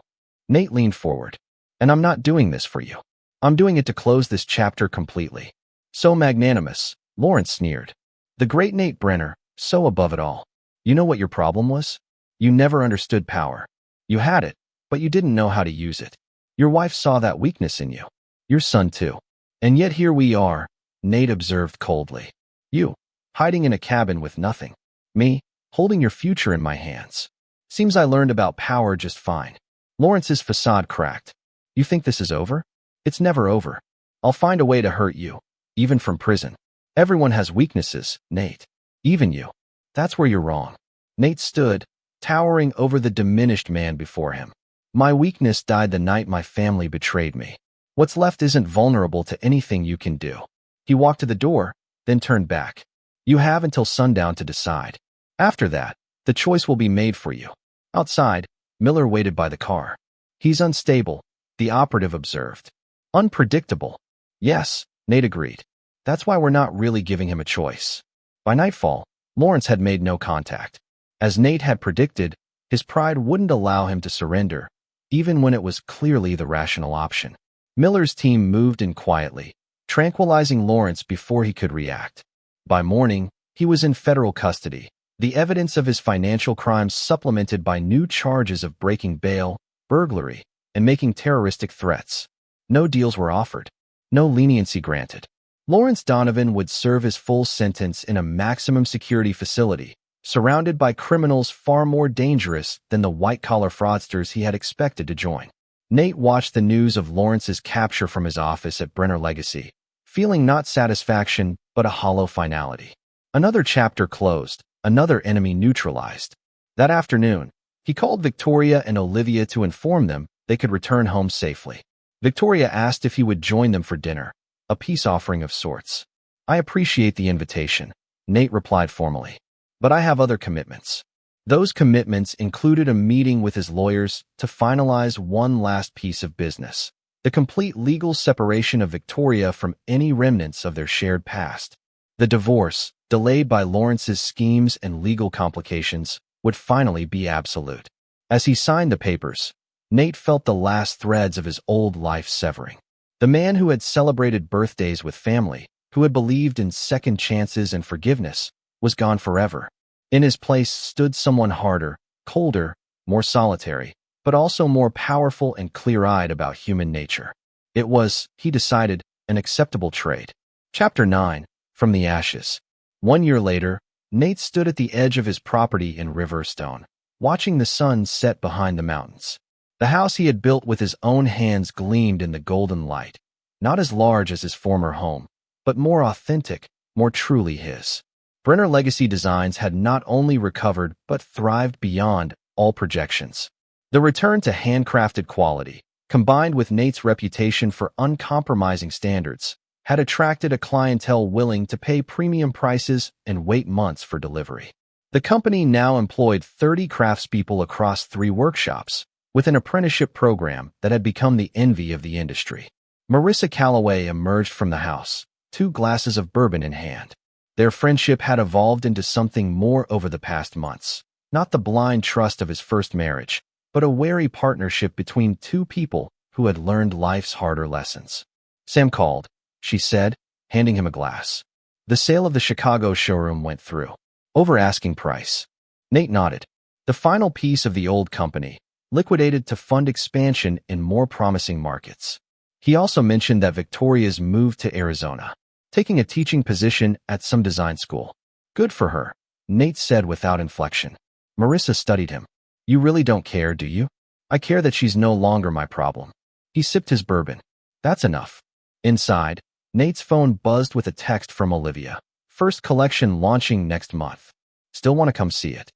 Nate leaned forward. And I'm not doing this for you. I'm doing it to close this chapter completely. So magnanimous, Lawrence sneered. The great Nate Brenner, so above it all. You know what your problem was? You never understood power. You had it, but you didn't know how to use it. Your wife saw that weakness in you. Your son too. And yet here we are, Nate observed coldly. You, hiding in a cabin with nothing. Me, holding your future in my hands. Seems I learned about power just fine. Lawrence's facade cracked. You think this is over? It's never over. I'll find a way to hurt you, even from prison. Everyone has weaknesses, Nate. Even you. That's where you're wrong. Nate stood, towering over the diminished man before him. My weakness died the night my family betrayed me. What's left isn't vulnerable to anything you can do. He walked to the door, then turned back. You have until sundown to decide. After that, the choice will be made for you. Outside, Miller waited by the car. He's unstable, the operative observed. Unpredictable. Yes, Nate agreed. That's why we're not really giving him a choice. By nightfall, Lawrence had made no contact. As Nate had predicted, his pride wouldn't allow him to surrender, even when it was clearly the rational option. Miller's team moved in quietly, tranquilizing Lawrence before he could react. By morning, he was in federal custody, the evidence of his financial crimes supplemented by new charges of breaking bail, burglary, and making terroristic threats. No deals were offered. No leniency granted. Lawrence Donovan would serve his full sentence in a maximum security facility, surrounded by criminals far more dangerous than the white-collar fraudsters he had expected to join. Nate watched the news of Lawrence's capture from his office at Brenner Legacy, feeling not satisfaction, but a hollow finality. Another chapter closed, another enemy neutralized. That afternoon, he called Victoria and Olivia to inform them they could return home safely. Victoria asked if he would join them for dinner, a peace offering of sorts. I appreciate the invitation, Nate replied formally. But I have other commitments. Those commitments included a meeting with his lawyers to finalize one last piece of business, the complete legal separation of Victoria from any remnants of their shared past. The divorce, delayed by Lawrence's schemes and legal complications, would finally be absolute. As he signed the papers, Nate felt the last threads of his old life severing. The man who had celebrated birthdays with family, who had believed in second chances and forgiveness, was gone forever. In his place stood someone harder, colder, more solitary, but also more powerful and clear-eyed about human nature. It was, he decided, an acceptable trade. Chapter 9, From the Ashes. 1 year later, Nate stood at the edge of his property in Riverstone, watching the sun set behind the mountains. The house he had built with his own hands gleamed in the golden light, not as large as his former home, but more authentic, more truly his. Brenner Legacy Designs had not only recovered but thrived beyond all projections. The return to handcrafted quality, combined with Nate's reputation for uncompromising standards, had attracted a clientele willing to pay premium prices and wait months for delivery. The company now employed 30 craftspeople across 3 workshops, with an apprenticeship program that had become the envy of the industry. Marissa Calloway emerged from the house, 2 glasses of bourbon in hand. Their friendship had evolved into something more over the past months, not the blind trust of his first marriage, but a wary partnership between 2 people who had learned life's harder lessons. Sam called, she said, handing him a glass. The sale of the Chicago showroom went through. Over asking price. Nate nodded. The final piece of the old company, liquidated to fund expansion in more promising markets. He also mentioned that Victoria's moved to Arizona, taking a teaching position at some design school. Good for her, Nate said without inflection. Marissa studied him. You really don't care, do you? I care that she's no longer my problem. He sipped his bourbon. That's enough. Inside, Nate's phone buzzed with a text from Olivia. First collection launching next month. Still want to come see it.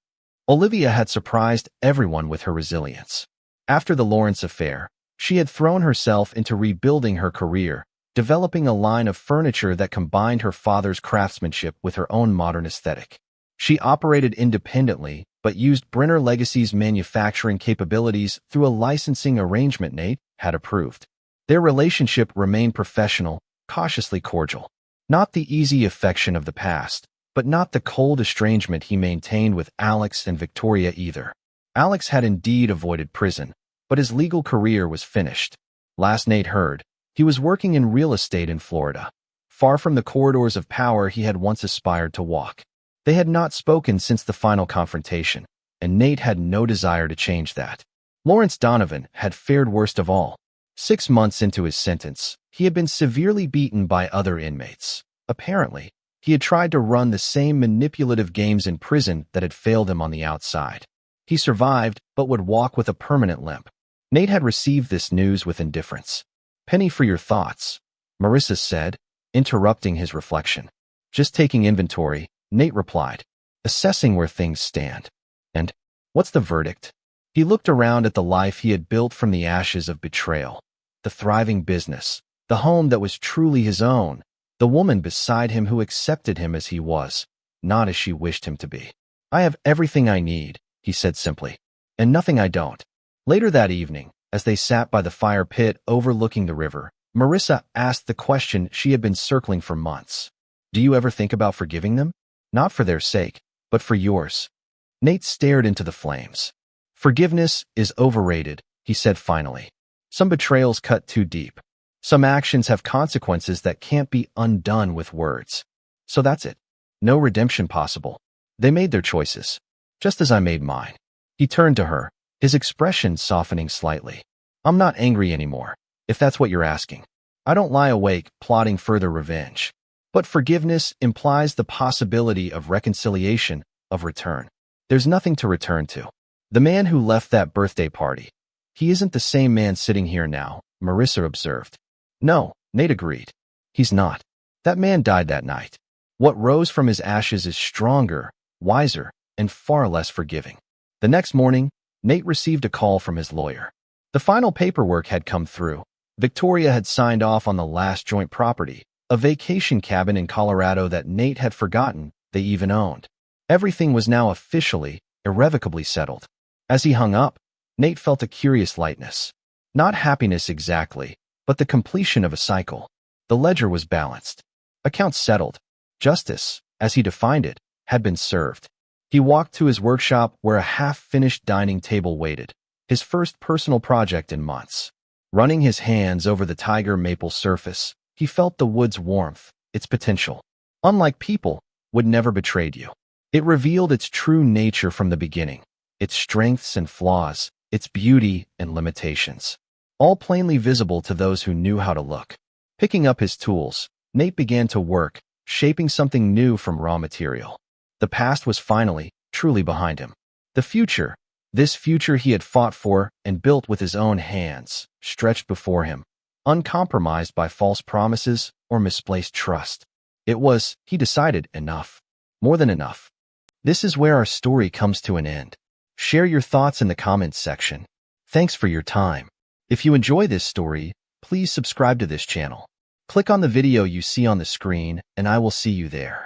Olivia had surprised everyone with her resilience. After the Lawrence affair, she had thrown herself into rebuilding her career, developing a line of furniture that combined her father's craftsmanship with her own modern aesthetic. She operated independently, but used Brenner Legacy's manufacturing capabilities through a licensing arrangement Nate had approved. Their relationship remained professional, cautiously cordial. Not the easy affection of the past, but not the cold estrangement he maintained with Alex and Victoria either. Alex had indeed avoided prison, but his legal career was finished. Last Nate heard, he was working in real estate in Florida, far from the corridors of power he had once aspired to walk. They had not spoken since the final confrontation, and Nate had no desire to change that. Lawrence Donovan had fared worst of all. 6 months into his sentence, he had been severely beaten by other inmates. Apparently, he had tried to run the same manipulative games in prison that had failed him on the outside. He survived, but would walk with a permanent limp. Nate had received this news with indifference. "Penny for your thoughts," Marissa said, interrupting his reflection. "Just taking inventory," Nate replied, "assessing where things stand." "And what's the verdict?" He looked around at the life he had built from the ashes of betrayal. The thriving business, the home that was truly his own, the woman beside him who accepted him as he was, not as she wished him to be. "I have everything I need," he said simply, "and nothing I don't." Later that evening, as they sat by the fire pit overlooking the river, Marissa asked the question she had been circling for months. "Do you ever think about forgiving them? Not for their sake, but for yours." Nate stared into the flames. "Forgiveness is overrated," he said finally. "Some betrayals cut too deep. Some actions have consequences that can't be undone with words. So that's it. No redemption possible. They made their choices, just as I made mine." He turned to her, his expression softening slightly. "I'm not angry anymore, if that's what you're asking. I don't lie awake plotting further revenge. But forgiveness implies the possibility of reconciliation, of return. There's nothing to return to. The man who left that birthday party, he isn't the same man sitting here now," Marissa observed. "No," Nate agreed. "He's not. That man died that night. What rose from his ashes is stronger, wiser, and far less forgiving." The next morning, Nate received a call from his lawyer. The final paperwork had come through. Victoria had signed off on the last joint property, a vacation cabin in Colorado that Nate had forgotten they even owned. Everything was now officially, irrevocably settled. As he hung up, Nate felt a curious lightness. Not happiness exactly, but the completion of a cycle. The ledger was balanced. Accounts settled. Justice, as he defined it, had been served. He walked to his workshop where a half-finished dining table waited, his first personal project in months. Running his hands over the tiger maple surface, he felt the wood's warmth, its potential. Unlike people, wood never betrayed you. It revealed its true nature from the beginning, its strengths and flaws, its beauty and limitations, all plainly visible to those who knew how to look. Picking up his tools, Nate began to work, shaping something new from raw material. The past was finally, truly behind him. The future, this future he had fought for and built with his own hands, stretched before him, uncompromised by false promises or misplaced trust. It was, he decided, enough. More than enough. This is where our story comes to an end. Share your thoughts in the comments section. Thanks for your time. If you enjoy this story, please subscribe to this channel. Click on the video you see on the screen, and I will see you there.